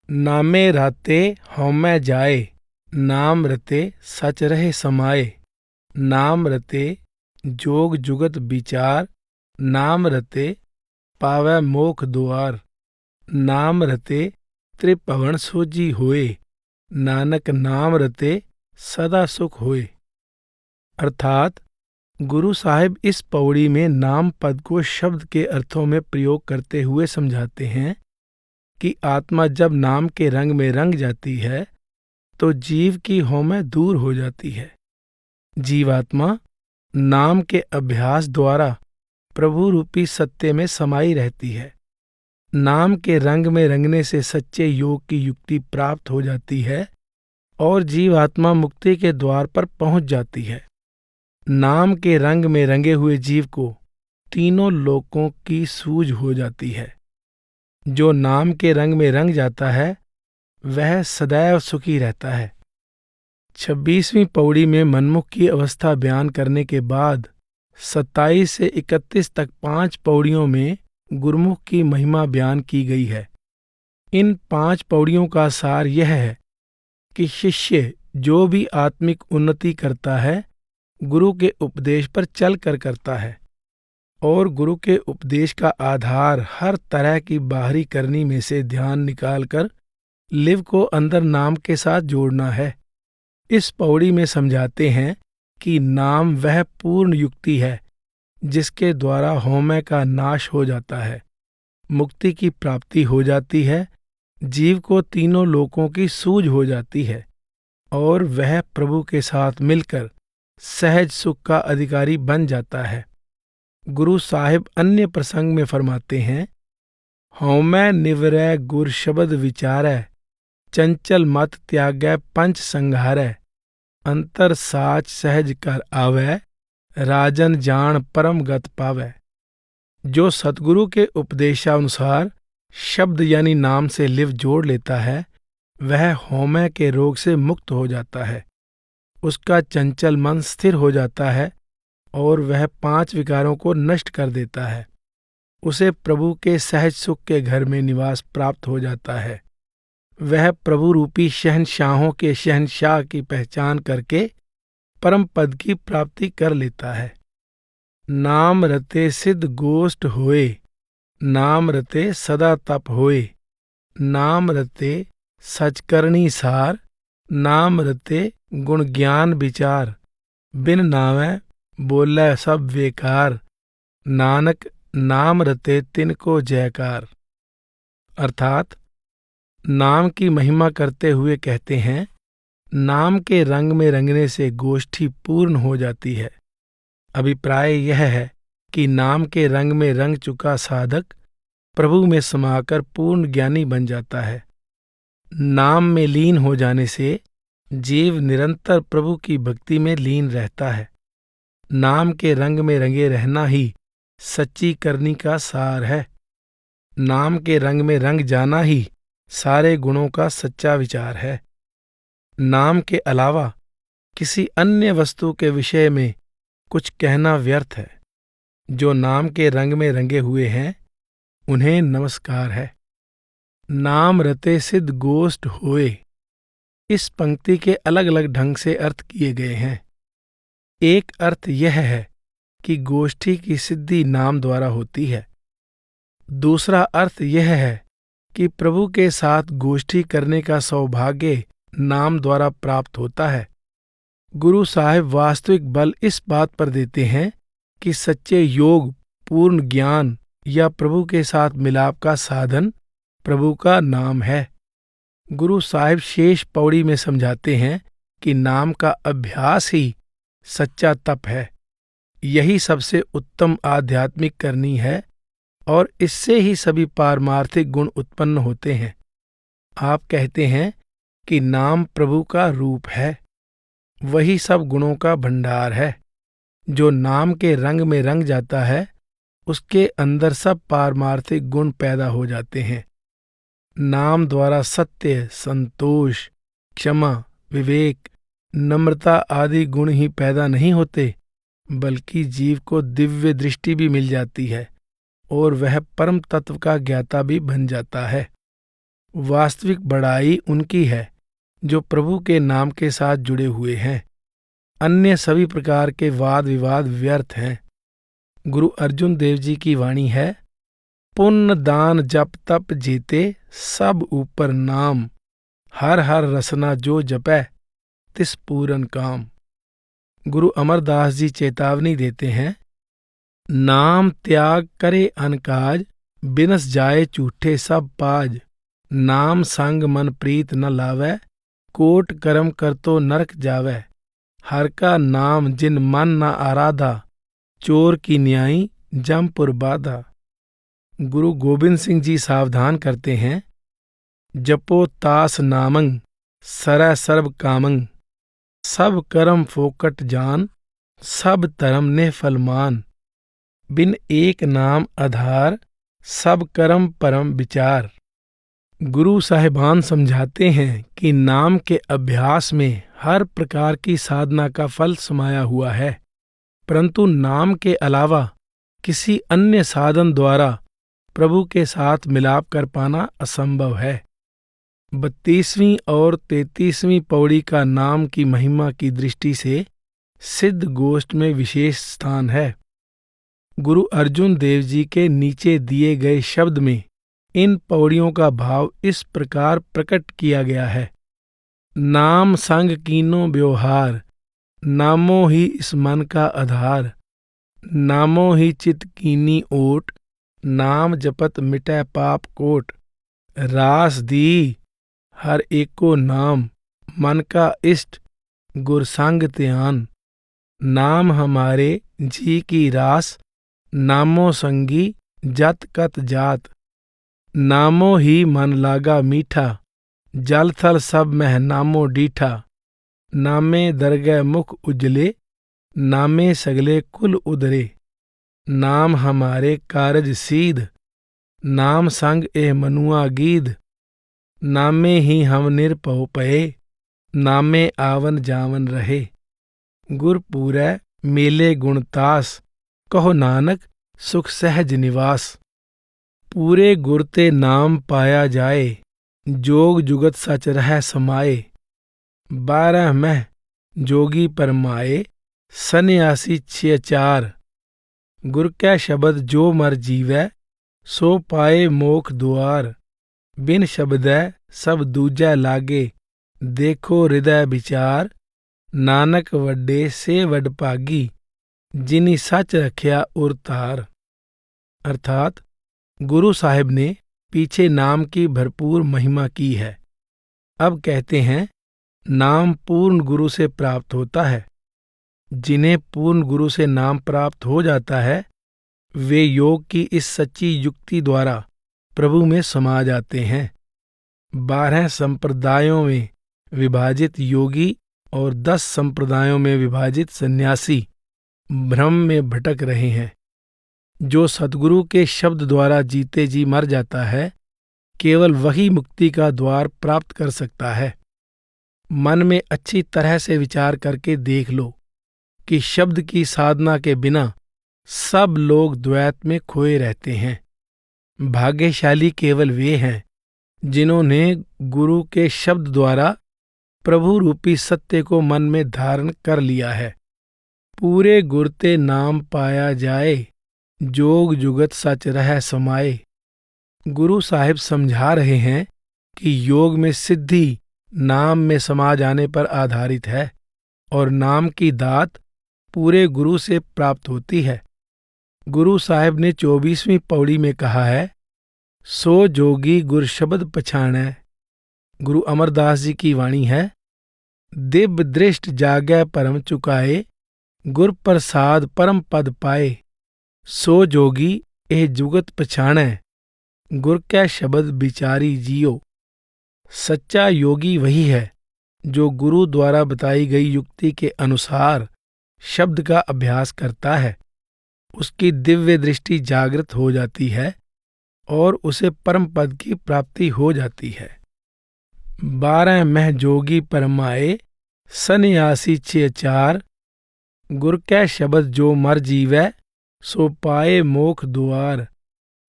नामे रहते हउमੈ जाए, नाम रते सच रहे समाए। नाम रते जोग जुगत विचार, नाम रते पावै मोख दुआर। नाम रते त्रिभुवन सोजी होए, नानक नाम रते सदा सुख होए। अर्थात गुरु साहिब इस पौड़ी में नाम पद को शब्द के अर्थों में प्रयोग करते हुए समझाते हैं कि आत्मा जब नाम के रंग में रंग जाती है तो जीव की हउमੈ दूर हो जाती है। जीवात्मा नाम के अभ्यास द्वारा प्रभु रूपी सत्य में समाई रहती है। नाम के रंग में रंगने से सच्चे योग की युक्ति प्राप्त हो जाती है और जीवात्मा मुक्ति के द्वार पर पहुंच जाती है। नाम के रंग में रंगे हुए जीव को तीनों लोकों की सूझ हो जाती है। जो नाम के रंग में रंग जाता है वह सदैव सुखी रहता है। 26वीं पौड़ी में मनमुख की अवस्था बयान करने के बाद 27 से 31 तक 5 पौड़ियों में गुरुमुख की महिमा बयान की गई है। इन 5 पौड़ियों का सार यह है कि शिष्य जो भी आत्मिक उन्नति करता है गुरु के उपदेश पर चल कर करता है और गुरु के उपदेश का आधार हर तरह की बाहरी करनी में से ध्यान निकालकर लिव को अंदर नाम के साथ जोड़ना है। इस पौड़ी में समझाते हैं कि नाम वह पूर्ण युक्ति है जिसके द्वारा हउमੈ का नाश हो जाता है, मुक्ति की प्राप्ति हो जाती है, जीव को तीनों लोकों की सूझ हो जाती है और वह प्रभु के साथ मिलकर सहज सुख का अधिकारी बन जाता है। गुरु साहिब अन्य प्रसंग में फरमाते हैं, हउमੈ निवरै गुर शब्द विचारै, चंचल मत त्यागै पंच संघारै। अंतर साच सहज कर आवै, राजन जान परम गत पावै। जो सतगुरु के उपदेशानुसार शब्द यानी नाम से लिव जोड़ लेता है वह हउमੈ के रोग से मुक्त हो जाता है। उसका चंचल मन स्थिर हो जाता है और वह 5 विकारों को नष्ट कर देता है। उसे प्रभु के सहज सुख के घर में निवास प्राप्त हो जाता है। वह प्रभु रूपी शहंशाहों के शहंशाह की पहचान करके परम पद की प्राप्ति कर लेता है। नाम रते सिद्ध गोष्ठ होए, नाम रते सदा तप होए। नाम रते सचकरणी सार, नाम रते गुण ज्ञान विचार। बिन नामै बोलै सब बेकार, नानक नाम रते तिनको जयकार। अर्थात नाम की महिमा करते हुए कहते हैं, नाम के रंग में रंगने से गोष्ठी पूर्ण हो जाती है। अभिप्राय यह है कि नाम के रंग में रंग चुका साधक प्रभु में समाकर पूर्ण ज्ञानी बन जाता है। नाम में लीन हो जाने से जीव निरंतर प्रभु की भक्ति में लीन रहता है। नाम के रंग में रंगे रहना ही सच्ची करनी का सार है। नाम के रंग में रंग जाना ही सारे गुणों का सच्चा विचार है। नाम के अलावा किसी अन्य वस्तु के विषय में कुछ कहना व्यर्थ है। जो नाम के रंग में रंगे हुए हैं उन्हें नमस्कार है। नाम रते सिद्ध गोष्ठ होए। इस पंक्ति के अलग अलग ढंग से अर्थ किए गए हैं। एक अर्थ यह है कि गोष्ठी की सिद्धि नाम द्वारा होती है। दूसरा अर्थ यह है कि प्रभु के साथ गोष्ठी करने का सौभाग्य नाम द्वारा प्राप्त होता है। गुरु साहिब वास्तविक बल इस बात पर देते हैं कि सच्चे योग, पूर्ण ज्ञान या प्रभु के साथ मिलाप का साधन प्रभु का नाम है। गुरु साहिब शेष पौड़ी में समझाते हैं कि नाम का अभ्यास ही सच्चा तप है। यही सबसे उत्तम आध्यात्मिक करनी है और इससे ही सभी पारमार्थिक गुण उत्पन्न होते हैं। आप कहते हैं कि नाम प्रभु का रूप है, वही सब गुणों का भंडार है। जो नाम के रंग में रंग जाता है उसके अंदर सब पारमार्थिक गुण पैदा हो जाते हैं। नाम द्वारा सत्य, संतोष, क्षमा, विवेक, नम्रता आदि गुण ही पैदा नहीं होते, बल्कि जीव को दिव्य दृष्टि भी मिल जाती है और वह परम तत्व का ज्ञाता भी बन जाता है। वास्तविक बड़ाई उनकी है जो प्रभु के नाम के साथ जुड़े हुए हैं। अन्य सभी प्रकार के वाद विवाद व्यर्थ हैं। गुरु अर्जुन देव जी की वाणी है, पुण्य दान जप तप जीते सब ऊपर नाम, हर हर रसना जो जपै तिस पूरन काम। गुरु अमरदास जी चेतावनी देते हैं, नाम त्याग करे अनकाज, बिनस जाए झूठे सब पाज। नाम संग मन प्रीत न लावै, कोट कर्म कर तो नरक जावै। हर का नाम जिन मन न आराधा, चोर की न्यायी जमपुर बाधा। गुरु गोबिंद सिंह जी सावधान करते हैं, जपो तास नामंग सरै सर्व कामंग। सब कर्म फोकट जान, सब धर्म निफल मान। बिन एक नाम आधार, सब कर्म परम विचार। गुरु साहिबान समझाते हैं कि नाम के अभ्यास में हर प्रकार की साधना का फल समाया हुआ है, परंतु नाम के अलावा किसी अन्य साधन द्वारा प्रभु के साथ मिलाप कर पाना असंभव है। 32वीं और 33वीं पौड़ी का नाम की महिमा की दृष्टि से सिद्ध गोष्ठ में विशेष स्थान है। गुरु अर्जुन देव जी के नीचे दिए गए शब्द में इन पौड़ियों का भाव इस प्रकार प्रकट किया गया है, नाम संग कीनो व्यवहार, नामो ही इस मन का आधार। नामो ही चित कीनी ओट, नाम जपत मिटै पाप कोट। रास दी हर एको नाम, मन का इष्ट गुर संग ध्यान। नाम हमारे जी की रास, नामो संगी जत कत जात। नामो ही मन लागा मीठा, जल थल सब मह नामो डीठा। नामे दरगह मुख उजले, नामे सगले कुल उदरे। नाम हमारे कारज सीध, नाम संग एह मनुआ गीध। नामे ही हम निरपौ पए, नामे आवन जावन रहे। गुर पूरै मेले गुणतास, कहो नानक सुख सहज निवास। पूरे गुर ते नाम पाया जाए, जोग जुगत सच रह समाए। 12 मह जोगी परमाए, सन्यासी 6 गुर कै शब्द जो मर जीवै, सो पाए मोख दुआर। बिन शब्दै सब दूजै लागे, देखो हृदय विचार। नानक वड्डे से वडभागी, जिनी सच रखया उर तार। अर्थात गुरु साहिब ने पीछे नाम की भरपूर महिमा की है। अब कहते हैं, नाम पूर्ण गुरु से प्राप्त होता है। जिन्हें पूर्ण गुरु से नाम प्राप्त हो जाता है, वे योग की इस सच्ची युक्ति द्वारा प्रभु में समा जाते हैं। 12 संप्रदायों में विभाजित योगी और 10 संप्रदायों में विभाजित सन्यासी भ्रम में भटक रहे हैं। जो सद्गुरु के शब्द द्वारा जीते जी मर जाता है, केवल वही मुक्ति का द्वार प्राप्त कर सकता है। मन में अच्छी तरह से विचार करके देख लो कि शब्द की साधना के बिना सब लोग द्वैत में खोए रहते हैं। भाग्यशाली केवल वे हैं जिन्होंने गुरु के शब्द द्वारा प्रभु रूपी सत्य को मन में धारण कर लिया है। पूरे गुर ते नाम पाया जाए, जोग जुगत सच रह समाए। गुरु साहिब समझा रहे हैं कि योग में सिद्धि नाम में समा जाने पर आधारित है और नाम की दात पूरे गुरु से प्राप्त होती है। गुरु साहिब ने 24वीं पौड़ी में कहा है, सो जोगी गुर शब्द पछाणै। गुरु अमरदास जी की वाणी है, दिव्य दृष्ट जागै परम चुकाए, गुर प्रसाद परम पद पाए। सो जोगी एह जुगत पछाणै, गुर कै शब्द बिचारी जियो। सच्चा योगी वही है जो गुरु द्वारा बताई गई युक्ति के अनुसार शब्द का अभ्यास करता है। उसकी दिव्य दृष्टि जागृत हो जाती है और उसे परम पद की प्राप्ति हो जाती है। 12 मह जोगी परमाए, सन्यासी 6 गुर कै शब्द जो मर जीवै, सो पाए मोख दुआर।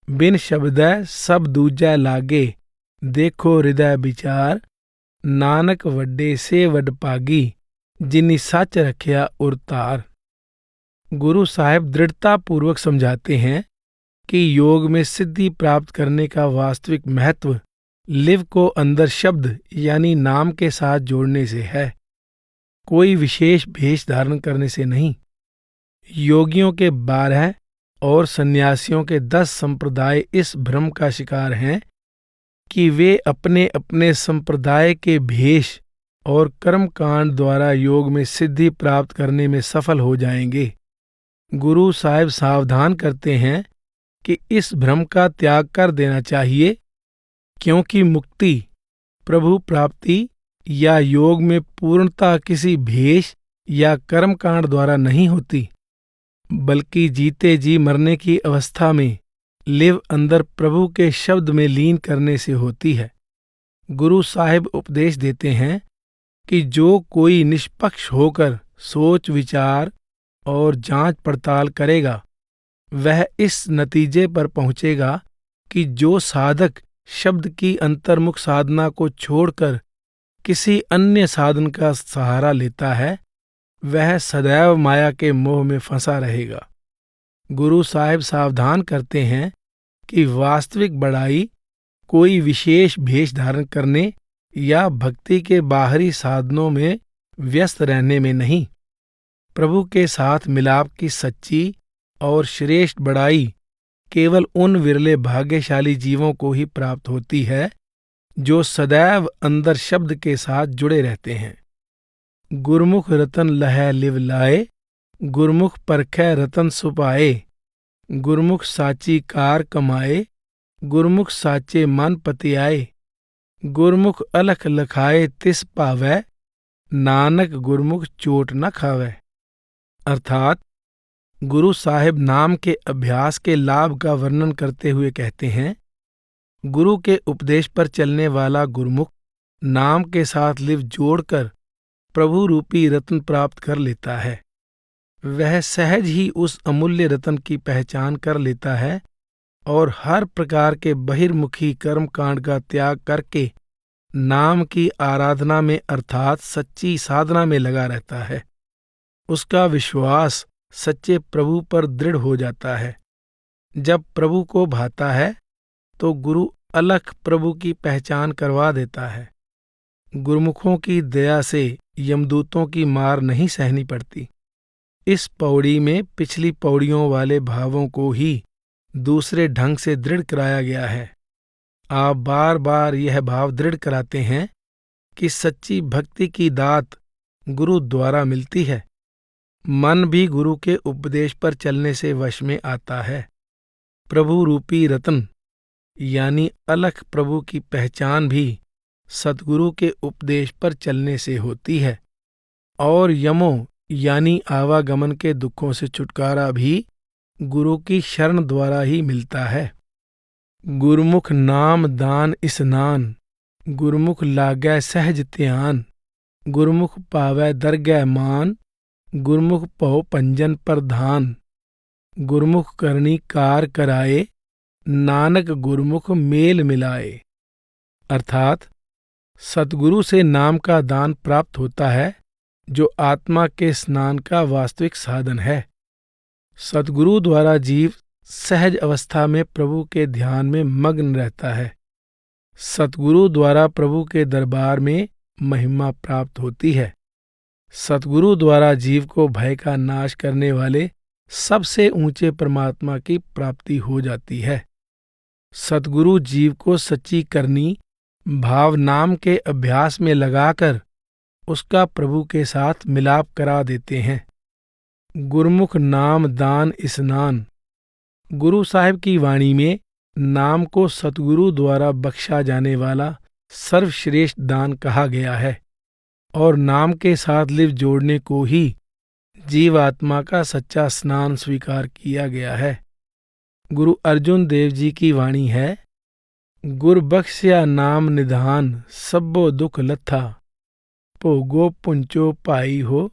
बिन शब्दै सब दूजै लागे, देखो हृदय विचार, नानक वड्डे से वड पागी, जिन्नी सच रखिया उरतार। गुरु साहिब दृढ़ता पूर्वक समझाते हैं कि योग में सिद्धि प्राप्त करने का वास्तविक महत्व लिव को अंदर शब्द यानी नाम के साथ जोड़ने से है, कोई विशेष भेष धारण करने से नहीं। योगियों के 12 और सन्यासियों के 10 संप्रदाय इस भ्रम का शिकार हैं कि वे अपने अपने संप्रदाय के भेष और कर्मकांड द्वारा योग में सिद्धि प्राप्त करने में सफल हो जाएंगे। गुरु साहिब सावधान करते हैं कि इस भ्रम का त्याग कर देना चाहिए, क्योंकि मुक्ति, प्रभु प्राप्ति या योग में पूर्णता किसी भेष या कर्मकांड द्वारा नहीं होती, बल्कि जीते जी मरने की अवस्था में लिव अंदर प्रभु के शब्द में लीन करने से होती है। गुरु साहिब उपदेश देते हैं कि जो कोई निष्पक्ष होकर सोच विचार और जांच पड़ताल करेगा, वह इस नतीजे पर पहुंचेगा कि जो साधक शब्द की अंतर्मुख साधना को छोड़कर किसी अन्य साधन का सहारा लेता है, वह सदैव माया के मोह में फंसा रहेगा। गुरु साहिब सावधान करते हैं कि वास्तविक बड़ाई कोई विशेष भेष धारण करने या भक्ति के बाहरी साधनों में व्यस्त रहने में नहीं, प्रभु के साथ मिलाप की सच्ची और श्रेष्ठ बड़ाई केवल उन विरले भाग्यशाली जीवों को ही प्राप्त होती है जो सदैव अंदर शब्द के साथ जुड़े रहते हैं। गुरमुख रतन लहै लिव लाए, गुरमुख परखै रतन सुपाए, गुरमुख साची कार कमाए, गुरमुख साचे मन पतियाए, गुरमुख अलख लखाए तिस पावै, नानक गुरमुख चोट न खावै। अर्थात गुरु साहिब नाम के अभ्यास के लाभ का वर्णन करते हुए कहते हैं, गुरु के उपदेश पर चलने वाला गुरुमुख नाम के साथ लिव जोड़कर प्रभु रूपी रत्न प्राप्त कर लेता है। वह सहज ही उस अमूल्य रत्न की पहचान कर लेता है और हर प्रकार के बहिर्मुखी कर्मकांड का त्याग करके नाम की आराधना में अर्थात सच्ची साधना में लगा रहता है। उसका विश्वास सच्चे प्रभु पर दृढ़ हो जाता है। जब प्रभु को भाता है तो गुरु अलख प्रभु की पहचान करवा देता है। गुरुमुखों की दया से यमदूतों की मार नहीं सहनी पड़ती। इस पौड़ी में पिछली पौड़ियों वाले भावों को ही दूसरे ढंग से दृढ़ कराया गया है। आप बार बार यह भाव दृढ़ कराते हैं कि सच्ची भक्ति की दात गुरु द्वारा मिलती है। मन भी गुरु के उपदेश पर चलने से वश में आता है। प्रभु रूपी रत्न यानी अलख प्रभु की पहचान भी सद्गुरु के उपदेश पर चलने से होती है और यमों यानी आवागमन के दुखों से छुटकारा भी गुरु की शरण द्वारा ही मिलता है। गुरुमुख नाम दान स्नान, गुरुमुख लागै सहज ध्यान, गुरुमुख पावै दरगह मान, गुरुमुख पौ पंजन प्रधान, गुरुमुख करनी कार कराए, नानक गुरुमुख मेल मिलाए। अर्थात सतगुरु से नाम का दान प्राप्त होता है, जो आत्मा के स्नान का वास्तविक साधन है। सतगुरु द्वारा जीव सहज अवस्था में प्रभु के ध्यान में मग्न रहता है। सतगुरु द्वारा प्रभु के दरबार में महिमा प्राप्त होती है। सतगुरु द्वारा जीव को भय का नाश करने वाले सबसे ऊंचे परमात्मा की प्राप्ति हो जाती है। सतगुरु जीव को सच्ची करनी भाव नाम के अभ्यास में लगाकर उसका प्रभु के साथ मिलाप करा देते हैं। गुरुमुख नाम दान स्नान, गुरु साहिब की वाणी में नाम को सतगुरु द्वारा बख्शा जाने वाला सर्वश्रेष्ठ दान कहा गया है और नाम के साथ लिव जोड़ने को ही जीवात्मा का सच्चा स्नान स्वीकार किया गया है। गुरु अर्जुन देव जी की वाणी है, गुर बख्श्या नाम निधान, सब्बो दुख लथा, भोगो पुंचो पाई हो,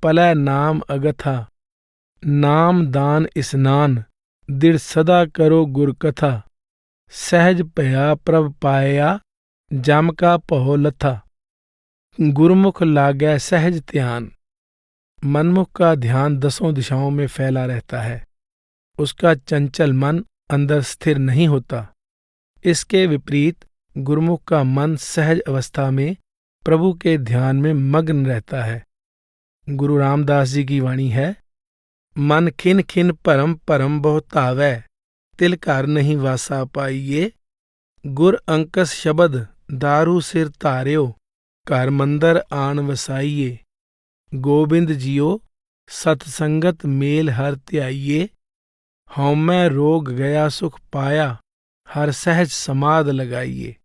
पलै नाम अगथा, नाम दान स्नान, दिड़ सदा करो गुर कथा, सहज पया प्रभ पाया, जम का पहो लथा। गुरुमुख लागै सहज ध्यान। मनमुख का ध्यान दसों दिशाओं में फैला रहता है, उसका चंचल मन अंदर स्थिर नहीं होता। इसके विपरीत गुरुमुख का मन सहज अवस्था में प्रभु के ध्यान में मग्न रहता है। गुरु रामदास जी की वाणी है, मन खिन खिन परम परम बहुतावै, तिल कर नहीं वासा पाइये। गुर अंकस शबद दारू सिर तार्यो, घर मंदर आन वसाइये। गोबिंद जियो सतसंगत मेल हर त्याइये। हौमै रोग गया सुख पाया, हर सहज समाध लगाइए।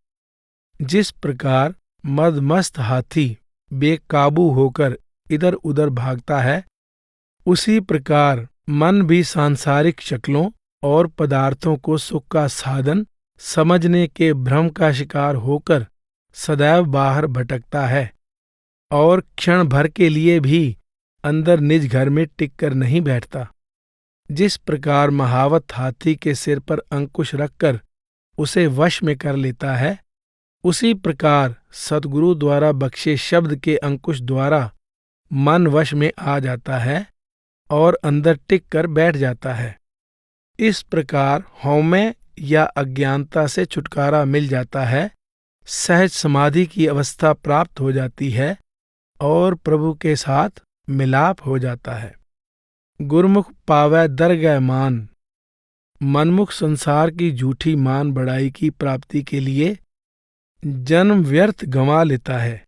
जिस प्रकार मदमस्त हाथी बेकाबू होकर इधर उधर भागता है, उसी प्रकार मन भी सांसारिक शक्लों और पदार्थों को सुख का साधन समझने के भ्रम का शिकार होकर सदैव बाहर भटकता है और क्षण भर के लिए भी अंदर निज घर में टिक कर नहीं बैठता। जिस प्रकार महावत हाथी के सिर पर अंकुश रखकर उसे वश में कर लेता है, उसी प्रकार सद्गुरु द्वारा बख्शे शब्द के अंकुश द्वारा मन वश में आ जाता है और अंदर टिक कर बैठ जाता है। इस प्रकार हौमे या अज्ञानता से छुटकारा मिल जाता है, सहज समाधि की अवस्था प्राप्त हो जाती है और प्रभु के साथ मिलाप हो जाता है। गुरमुख पावै दरगह मान। मनमुख संसार की झूठी मान बढ़ाई की प्राप्ति के लिए जन्म व्यर्थ गंवा लेता है,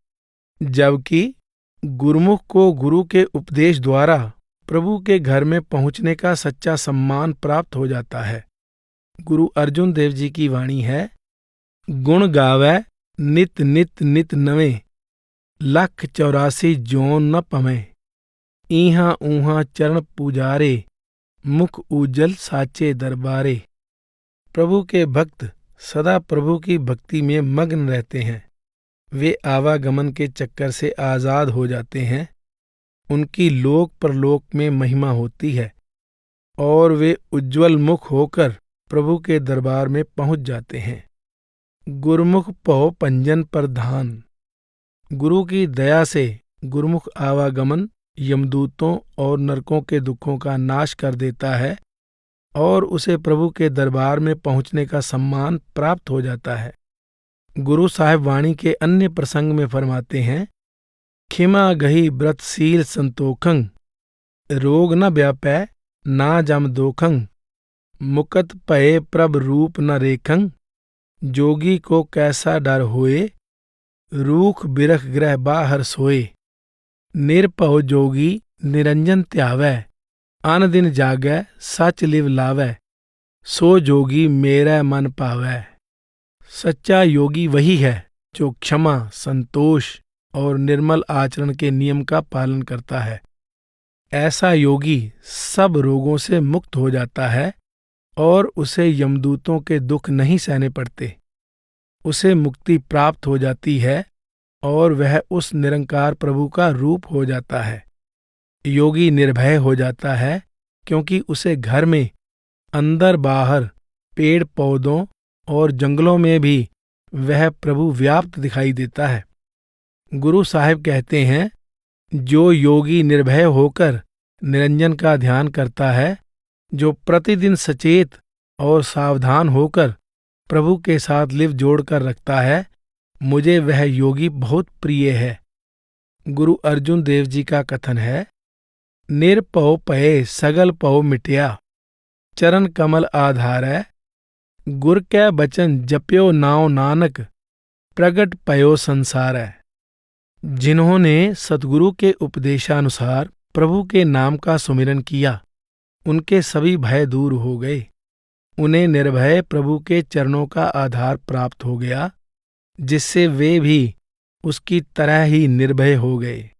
जबकि गुरुमुख को गुरु के उपदेश द्वारा प्रभु के घर में पहुंचने का सच्चा सम्मान प्राप्त हो जाता है। गुरु अर्जुन देव जी की वाणी है, गुण गावै नित नित नित नवें, लख 84 जोन न पमें। ईहां ऊहां चरण पूजारे, मुख उज्जल साचे दरबारे। प्रभु के भक्त सदा प्रभु की भक्ति में मग्न रहते हैं। वे आवागमन के चक्कर से आजाद हो जाते हैं। उनकी लोक परलोक में महिमा होती है और वे उज्ज्वल मुख होकर प्रभु के दरबार में पहुंच जाते हैं। गुरुमुख पौ पंजन प्रधान। गुरु की दया से गुरुमुख आवागमन यमदूतों और नरकों के दुखों का नाश कर देता है और उसे प्रभु के दरबार में पहुंचने का सम्मान प्राप्त हो जाता है। गुरु साहिब वाणी के अन्य प्रसंग में फरमाते हैं, खिमा गही व्रतशील संतोखंग, रोग न व्यापै ना जम दोखंग। मुकत पये प्रभ रूप न रेखंग, जोगी को कैसा डर होए। रूख बिरख ग्रह बाहर सोए, निरपौ जोगी निरंजन त्यावै। अन दिन जागै सच लिव लावै, सो जोगी मेरा मन पावै। सच्चा योगी वही है जो क्षमा, संतोष और निर्मल आचरण के नियम का पालन करता है। ऐसा योगी सब रोगों से मुक्त हो जाता है और उसे यमदूतों के दुख नहीं सहने पड़ते। उसे मुक्ति प्राप्त हो जाती है और वह उस निरंकार प्रभु का रूप हो जाता है। योगी निर्भय हो जाता है क्योंकि उसे घर में, अंदर बाहर, पेड़ पौधों और जंगलों में भी वह प्रभु व्याप्त दिखाई देता है। गुरु साहिब कहते हैं, जो योगी निर्भय होकर निरंजन का ध्यान करता है, जो प्रतिदिन सचेत और सावधान होकर प्रभु के साथ लिव जोड़कर रखता है, मुझे वह योगी बहुत प्रिय है। गुरु अर्जुन देव जी का कथन है, निरपौ पये सगल पौ मिट्या, चरण कमल आधारै। गुर कै बचन जप्यो नाव नानक, प्रगट पयो संसारै। जिन्होंने सतगुरु के उपदेशानुसार प्रभु के नाम का सुमिरन किया, उनके सभी भय दूर हो गए। उन्हें निर्भय प्रभु के चरणों का आधार प्राप्त हो गया, जिससे वे भी उसकी तरह ही निर्भय हो गए।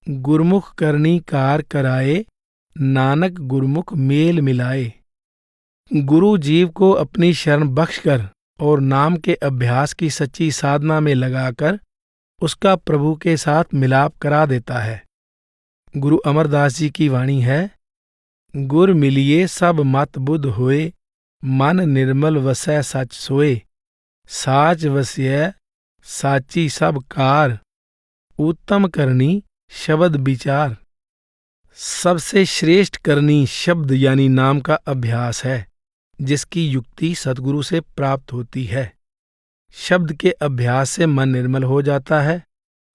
गुरमुख करनी कार कराए, नानक गुरमुख मेल मिलाए। गुरु जीव को अपनी शरण बख्शकर और नाम के अभ्यास की सच्ची साधना में लगाकर उसका प्रभु के साथ मिलाप करा देता है। गुरु अमरदास जी की वाणी है, गुर मिलिए सब मत बुध होए, मन निर्मल वसै सच सोए, साच वस्य साची सब कार, उत्तम करनी शब्द विचार। सबसे श्रेष्ठ करनी शब्द यानी नाम का अभ्यास है, जिसकी युक्ति सद्गुरु से प्राप्त होती है। शब्द के अभ्यास से मन निर्मल हो जाता है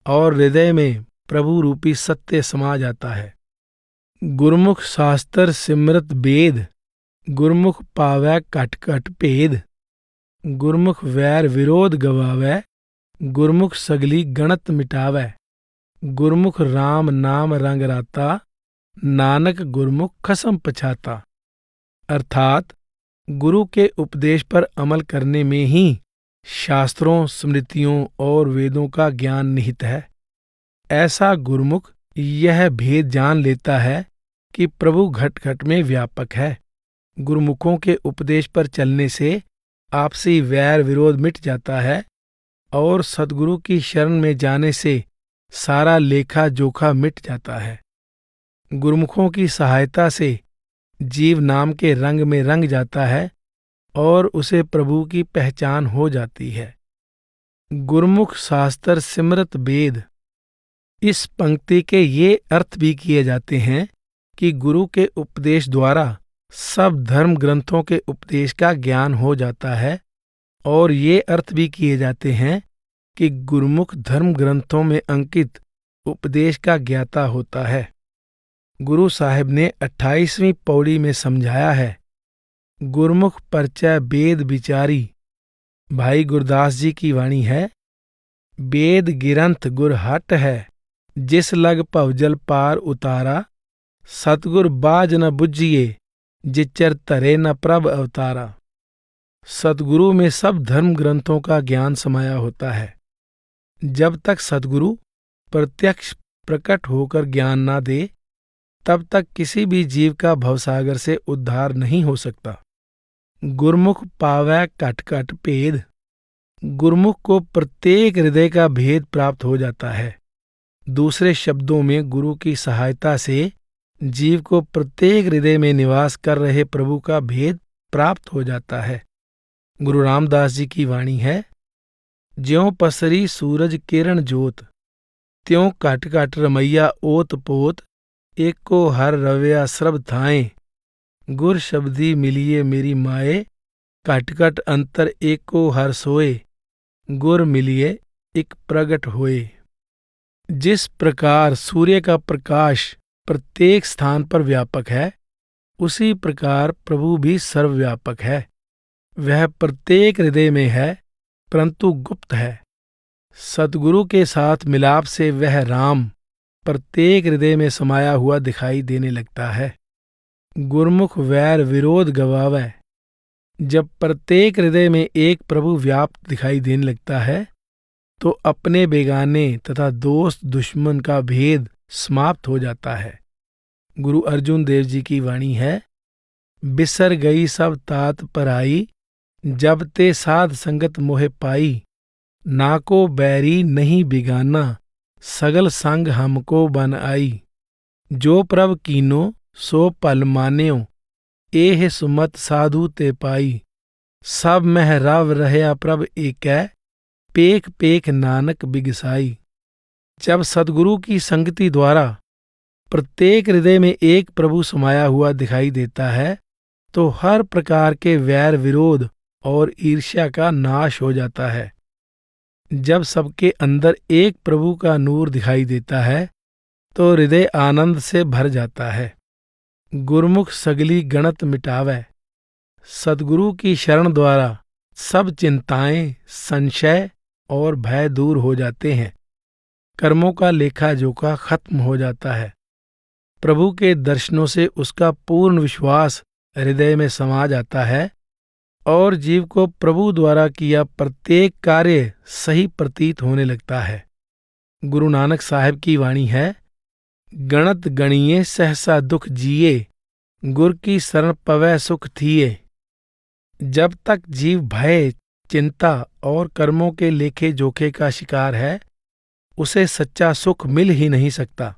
और हृदय में प्रभु रूपी सत्य समा जाता है। गुरमुख शास्त्र सिमरत वेद, गुरमुख पावै कट कट भेद। गुरमुख वैर विरोध गवावै, गुरमुख सगली गणत मिटावै। गुरमुख राम नाम रंग राता, नानक गुरमुख खसम पछाता। अर्थात गुरु के उपदेश पर अमल करने में ही शास्त्रों, स्मृतियों और वेदों का ज्ञान निहित है। ऐसा गुरुमुख यह भेद जान लेता है कि प्रभु घट घट में व्यापक है। गुरुमुखों के उपदेश पर चलने से आपसी वैर विरोध मिट जाता है और सद्गुरु की शरण में जाने से सारा लेखा जोखा मिट जाता है। गुरुमुखों की सहायता से जीव नाम के रंग में रंग जाता है और उसे प्रभु की पहचान हो जाती है। गुरुमुख शास्त्र सिमरत वेद। इस पंक्ति के ये अर्थ भी किए जाते हैं कि गुरु के उपदेश द्वारा सब धर्म ग्रंथों के उपदेश का ज्ञान हो जाता है, और ये अर्थ भी किए जाते हैं कि गुरुमुख धर्म ग्रंथों में अंकित उपदेश का ज्ञाता होता है। गुरु साहिब ने 28वीं पौड़ी में समझाया है, गुरमुख परचय वेद विचारी। भाई गुरदास जी की वाणी है, वेद गिरंथ गुर हट है, जिस लग भवजल पार उतारा। सतगुर बाज न बुझिए, जिचर धरे न प्रभ अवतारा। सतगुरु में सब धर्म ग्रंथों का ज्ञान समाया होता है। जब तक सतगुरु प्रत्यक्ष प्रकट होकर ज्ञान ना दे, तब तक किसी भी जीव का भवसागर से उद्धार नहीं हो सकता। गुरमुख पावै कट कट भेद। गुरमुख को प्रत्येक हृदय का भेद प्राप्त हो जाता है। दूसरे शब्दों में, गुरु की सहायता से जीव को प्रत्येक हृदय में निवास कर रहे प्रभु का भेद प्राप्त हो जाता है। गुरु रामदास जी की वाणी है, ज्यों पसरी सूरज किरण जोत, त्यों कट कट रमैया ओत पोत। एको हर रव्या श्रब थाएं, गुर शब्दी मिलिए मेरी माए। कट कट अंतर एको हर सोए, गुर मिलिए एक प्रगट होए। जिस प्रकार सूर्य का प्रकाश प्रत्येक स्थान पर व्यापक है, उसी प्रकार प्रभु भी सर्वव्यापक है। वह प्रत्येक हृदय में है, परंतु गुप्त है। सतगुरु के साथ मिलाप से वह राम प्रत्येक हृदय में समाया हुआ दिखाई देने लगता है। गुरमुख वैर विरोध गवावै। जब प्रत्येक हृदय में एक प्रभु व्याप्त दिखाई देने लगता है, तो अपने बेगाने तथा दोस्त दुश्मन का भेद समाप्त हो जाता है। गुरु अर्जुन देव जी की वाणी है, बिसर गई सब तात पराई, जब ते साध संगत मोहे पाई। नाको बैरी नहीं बिगाना, सगल संग हमको बन आई। जो प्रभ कीनो सो पल मान्यो, एह सुमत साधु ते पाई। सब मह रव रहया प्रभ एकै, पेख पेख नानक बिगसाई। जब सद्गुरु की संगति द्वारा प्रत्येक हृदय में एक प्रभु समाया हुआ दिखाई देता है, तो हर प्रकार के वैर विरोध और ईर्ष्या का नाश हो जाता है। जब सबके अंदर एक प्रभु का नूर दिखाई देता है, तो हृदय आनंद से भर जाता है। गुरमुख सगली गणत मिटावै। सद्गुरु की शरण द्वारा सब चिंताएं, संशय और भय दूर हो जाते हैं। कर्मों का लेखा जोखा खत्म हो जाता है। प्रभु के दर्शनों से उसका पूर्ण विश्वास हृदय में समा जाता है और जीव को प्रभु द्वारा किया प्रत्येक कार्य सही प्रतीत होने लगता है। गुरु नानक साहिब की वाणी है, गणत गणिये सहसा दुख जिए, गुर की शरण पवै सुख थिए। जब तक जीव भय, चिंता और कर्मों के लेखे जोखे का शिकार है, उसे सच्चा सुख मिल ही नहीं सकता।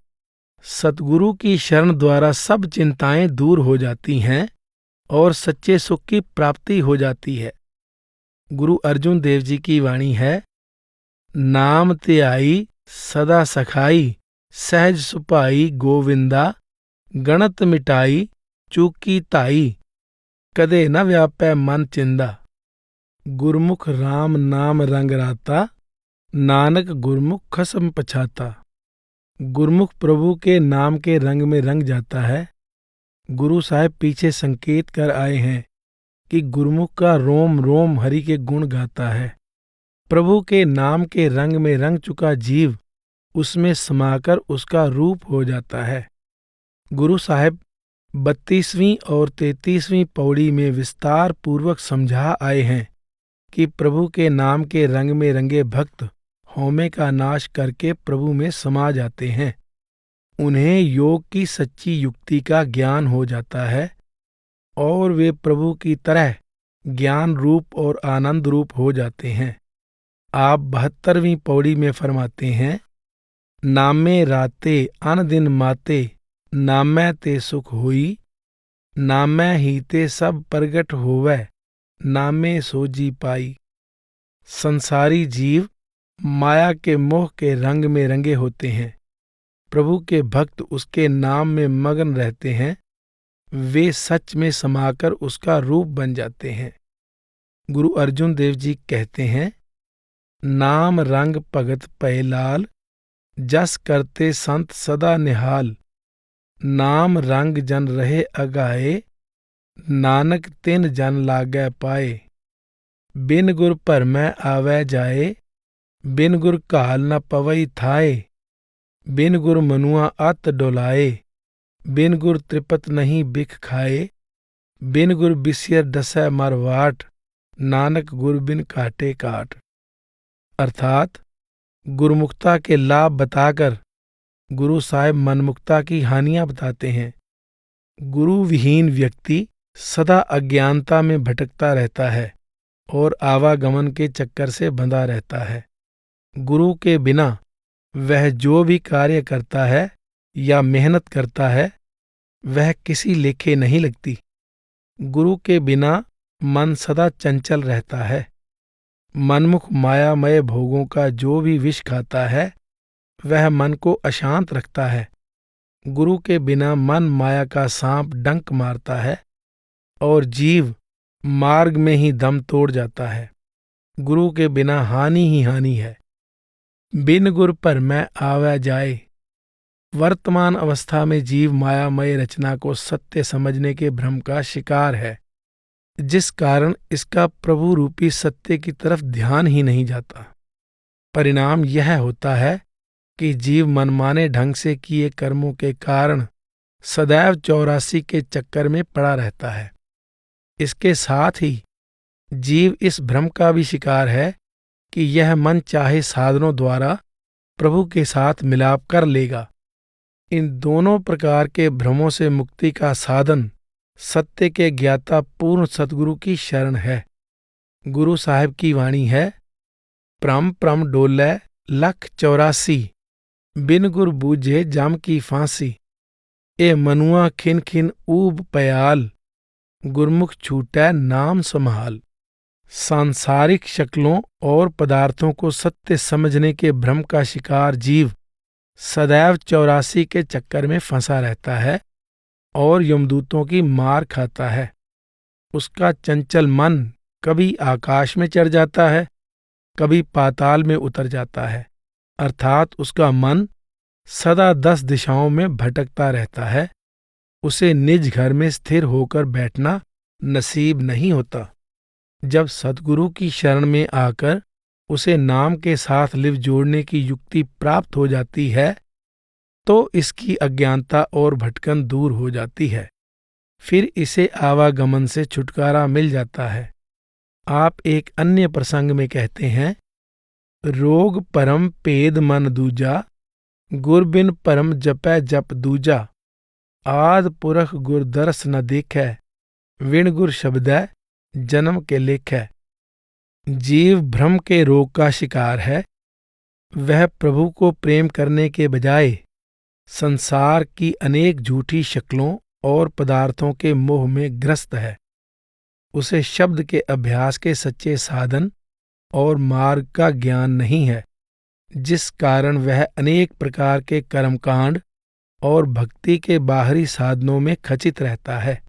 सतगुरु की शरण द्वारा सब चिंताएं दूर हो जाती हैं और सच्चे सुख की प्राप्ति हो जाती है। गुरु अर्जुन देव जी की वाणी है, नाम त्याई सदा सखाई, सहज सुपाई गोविंदा, गणत मिटाई चूकी ताई, कदे न व्यापै मन चिंदा। गुरमुख राम नाम रंग राता, नानक गुरमुख खसम पछाता। गुरमुख प्रभु के नाम के रंग में रंग जाता है। गुरु साहब पीछे संकेत कर आए हैं कि गुरमुख का रोम रोम हरि के गुण गाता है। प्रभु के नाम के रंग में रंग चुका जीव उसमें समाकर उसका रूप हो जाता है। गुरु साहब 32वीं और 33वीं पौड़ी में विस्तार पूर्वक समझा आए हैं कि प्रभु के नाम के रंग में रंगे भक्त हौमे का नाश करके प्रभु में समा जाते हैं। उन्हें योग की सच्ची युक्ति का ज्ञान हो जाता है और वे प्रभु की तरह ज्ञान रूप और आनंद रूप हो जाते हैं। आप 72वीं पौड़ी में फरमाते हैं, नामे राते अन दिन माते, नामै ते सुख होई, नामै ही ते सब प्रगट होवै, नामे सोजी पाई। संसारी जीव माया के मोह के रंग में रंगे होते हैं। प्रभु के भक्त उसके नाम में मगन रहते हैं। वे सच में समाकर उसका रूप बन जाते हैं। गुरु अर्जुन देव जी कहते हैं, नाम रंग भगत पय लाल, जस करते संत सदा निहाल, नाम रंग जन रहे अगाए, नानक तिन जन लागै पाए। बिन गुर भरमै आवै जाए, बिन गुर घाल न पवई थाए, बिन गुर मनुआ अत डोलाए, बिन गुर त्रिपत नहीं बिख खाए, बिन गुर बिसियर डसै मरवाट, नानक गुर बिन काटे काट। अर्थात गुरुमुखता के लाभ बताकर गुरु साहिब मनमुक्ता की हानियां बताते हैं। गुरु विहीन व्यक्ति सदा अज्ञानता में भटकता रहता है और आवागमन के चक्कर से बंधा रहता है। गुरु के बिना वह जो भी कार्य करता है या मेहनत करता है वह किसी लेखे नहीं लगती। गुरु के बिना मन सदा चंचल रहता है। मनमुख मायामय भोगों का जो भी विष खाता है वह मन को अशांत रखता है। गुरु के बिना मन माया का सांप डंक मारता है और जीव मार्ग में ही दम तोड़ जाता है। गुरु के बिना हानि ही हानि है। बिन गुर भरमै आवै जाए। वर्तमान अवस्था में जीव मायामय रचना को सत्य समझने के भ्रम का शिकार है, जिस कारण इसका प्रभु रूपी सत्य की तरफ ध्यान ही नहीं जाता। परिणाम यह होता है कि जीव मनमाने ढंग से किए कर्मों के कारण सदैव 84 के चक्कर में पड़ा रहता है। इसके साथ ही जीव इस भ्रम का भी शिकार है कि यह मन चाहे साधनों द्वारा प्रभु के साथ मिलाप कर लेगा। इन दोनों प्रकार के भ्रमों से मुक्ति का साधन सत्य के ज्ञाता पूर्ण सतगुरु की शरण है। गुरु साहिब की वाणी है, प्रम प्रम डोलै लख 84, बिन गुर बूझे जम की फांसी, ए मनुआ खिन खिन ऊब पयाल, गुरमुख छूटै नाम संभाल। सांसारिक शक्लों और पदार्थों को सत्य समझने के भ्रम का शिकार जीव सदैव 84 के चक्कर में फंसा रहता है और यमदूतों की मार खाता है। उसका चंचल मन कभी आकाश में चढ़ जाता है, कभी पाताल में उतर जाता है। अर्थात उसका मन सदा 10 दिशाओं में भटकता रहता है। उसे निज घर में स्थिर होकर बैठना नसीब नहीं होता। जब सतगुरु की शरण में आकर उसे नाम के साथ लिव जोड़ने की युक्ति प्राप्त हो जाती है तो इसकी अज्ञानता और भटकन दूर हो जाती है। फिर इसे आवागमन से छुटकारा मिल जाता है। आप एक अन्य प्रसंग में कहते हैं, रोग परम पेद मन दूजा, गुर बिन परम जपै जप दूजा, आद पुरख गुर दरस न देखै, विण गुर शब्दै जन्म के लेखै। जीव भ्रम के रोग का शिकार है। वह प्रभु को प्रेम करने के बजाय संसार की अनेक झूठी शक्लों और पदार्थों के मोह में ग्रस्त है। उसे शब्द के अभ्यास के सच्चे साधन और मार्ग का ज्ञान नहीं है, जिस कारण वह अनेक प्रकार के कर्मकांड और भक्ति के बाहरी साधनों में खचित रहता है।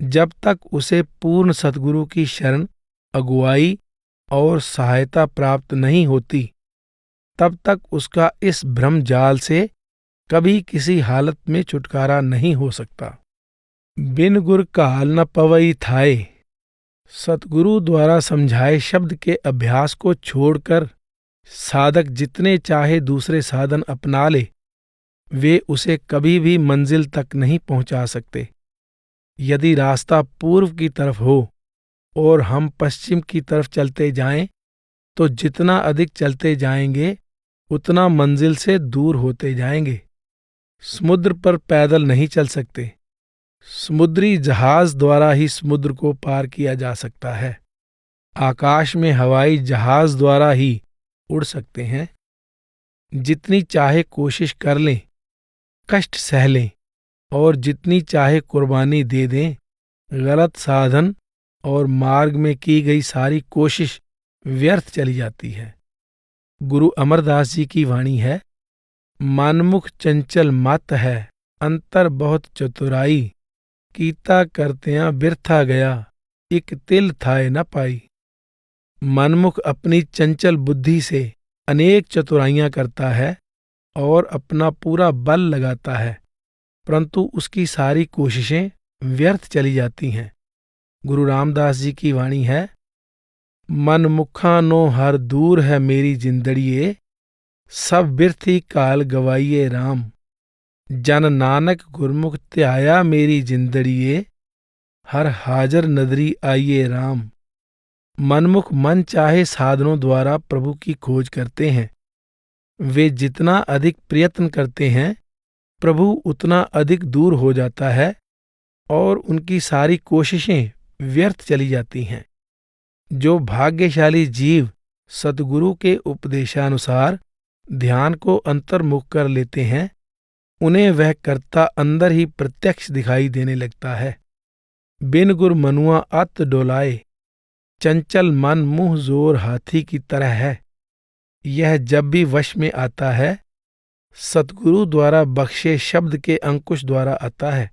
जब तक उसे पूर्ण सद्गुरु की शरण, अगुवाई और सहायता प्राप्त नहीं होती, तब तक उसका इस भ्रम जाल से कभी किसी हालत में छुटकारा नहीं हो सकता। बिन गुर काल न पवई थाए। सतगुरु द्वारा समझाए शब्द के अभ्यास को छोड़कर साधक जितने चाहे दूसरे साधन अपना ले, वे उसे कभी भी मंजिल तक नहीं पहुंचा सकते। यदि रास्ता पूर्व की तरफ हो और हम पश्चिम की तरफ चलते जाएं, तो जितना अधिक चलते जाएंगे उतना मंजिल से दूर होते जाएंगे। समुद्र पर पैदल नहीं चल सकते। समुद्री जहाज द्वारा ही समुद्र को पार किया जा सकता है। आकाश में हवाई जहाज द्वारा ही उड़ सकते हैं। जितनी चाहे कोशिश कर लें, कष्ट सह लें और जितनी चाहे कुर्बानी दे दें, गलत साधन और मार्ग में की गई सारी कोशिश व्यर्थ चली जाती है। गुरु अमरदास जी की वाणी है, मनमुख चंचल मत है, अंतर बहुत चतुराई, कीता करतियां बिरथा गया, एक तिल थाए न पाई। मनमुख अपनी चंचल बुद्धि से अनेक चतुराइयां करता है और अपना पूरा बल लगाता है, परंतु उसकी सारी कोशिशें व्यर्थ चली जाती हैं। गुरु रामदास जी की वाणी है, मनमुखा नो हर दूर है मेरी जिंदड़िए, सब बिरथी काल गवाइए राम। जन नानक गुरमुख त्याया मेरी जिंदड़िए, हर हाजर नदरी आइए राम। मनमुख मन चाहे साधनों द्वारा प्रभु की खोज करते हैं। वे जितना अधिक प्रयत्न करते हैं, प्रभु उतना अधिक दूर हो जाता है और उनकी सारी कोशिशें व्यर्थ चली जाती हैं। जो भाग्यशाली जीव सतगुरु के उपदेशानुसार ध्यान को अंतर्मुख कर लेते हैं, उन्हें वह कर्ता अंदर ही प्रत्यक्ष दिखाई देने लगता है। बिन गुर मनुआ अत डोलाए, चंचल मन मुंह जोर हाथी की तरह है। यह जब भी वश में आता है, सतगुरु द्वारा बख्शे शब्द के अंकुश द्वारा आता है।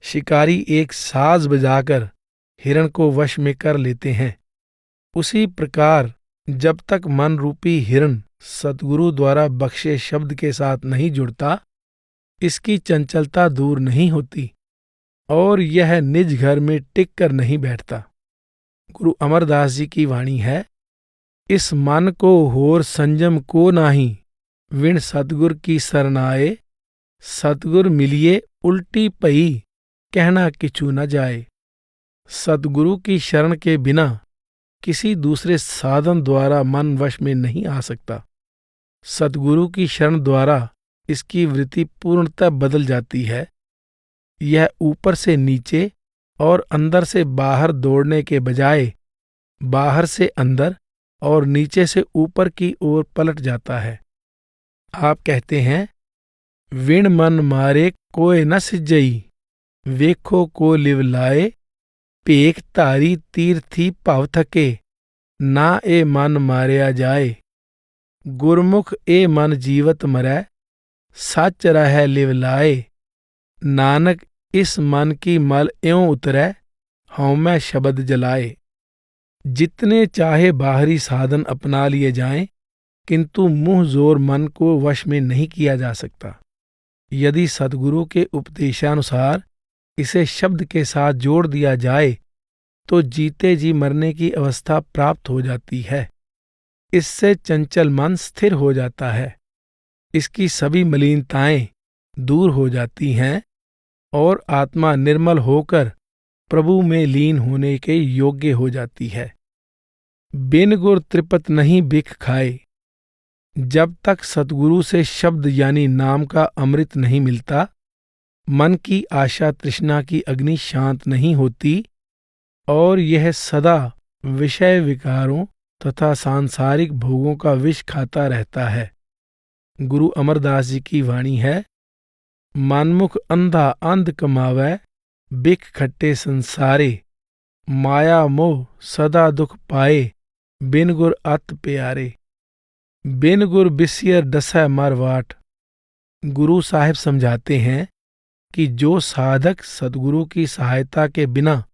शिकारी एक साज बजाकर हिरण को वश में कर लेते हैं। उसी प्रकार जब तक मन रूपी हिरण सतगुरु द्वारा बख्शे शब्द के साथ नहीं जुड़ता, इसकी चंचलता दूर नहीं होती और यह निज घर में टिक कर नहीं बैठता। गुरु अमरदास जी की वाणी है, इस मन को होर संयम को नाही, विण सतगुर की सरनाए। सतगुर मिलिए उल्टी पई, कहना किछु न जाए। सतगुरु की शरण के बिना किसी दूसरे साधन द्वारा मन वश में नहीं आ सकता। सतगुरु की शरण द्वारा इसकी वृत्ति पूर्णतः बदल जाती है। यह ऊपर से नीचे और अंदर से बाहर दौड़ने के बजाय बाहर से अंदर और नीचे से ऊपर की ओर पलट जाता है। आप कहते हैं, विण मन मारे कोय न सिजई, वेखो को लिव लाए, पेख तारी तीर्थी भव थके, ना ए मन मारिया जाए। गुरमुख ए मन जीवत मरै, सच रह लिव लाए। नानक इस मन की मल एवं उतरै, हौमै शब्द जलाए। जितने चाहे बाहरी साधन अपना लिए जाएं, किंतु मुंह जोर मन को वश में नहीं किया जा सकता। यदि सद्गुरु के उपदेशानुसार इसे शब्द के साथ जोड़ दिया जाए, तो जीते जी मरने की अवस्था प्राप्त हो जाती है। इससे चंचल मन स्थिर हो जाता है, इसकी सभी मलिनताएं दूर हो जाती हैं और आत्मा निर्मल होकर प्रभु में लीन होने के योग्य हो जाती है। बिन गुर त्रिपत नहीं बिख खाए। जब तक सतगुरु से शब्द यानी नाम का अमृत नहीं मिलता, मन की आशा तृष्णा की अग्नि शांत नहीं होती और यह सदा विषय विकारों तथा सांसारिक भोगों का विष खाता रहता है। गुरु अमरदास जी की वाणी है, मनमुख अंधा अंध कमावै, बिख खट्टे संसारे। माया मोह सदा दुख पाए, बिन गुर अत प्यारे। बिन गुर बिसियर डसै मरवाट। गुरु साहिब समझाते हैं कि जो साधक सद्गुरु की सहायता के बिना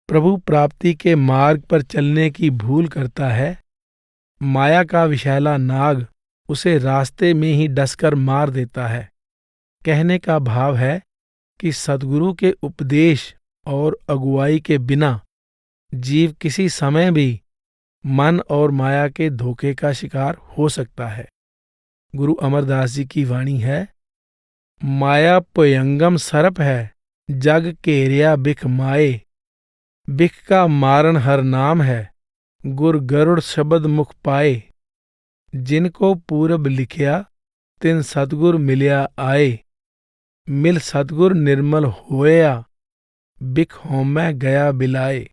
प्रभु प्राप्ति के मार्ग पर चलने की भूल करता है, माया का विषैला नाग उसे रास्ते में ही डसकर मार देता है। कहने का भाव है कि सद्गुरु के उपदेश और अगुवाई के बिना जीव किसी समय भी मन और माया के धोखे का शिकार हो सकता है। गुरु अमरदास जी की वाणी है, माया पयंगम सरप है, जग केरिया बिख माए। बिख का मारन हर नाम है, गुर गरुड़ शब्द मुख पाए। जिनको पूरब लिखिया, तिन सतगुर मिलिया आए। मिल सतगुर निर्मल होया, बिख होमै गया बिलाए।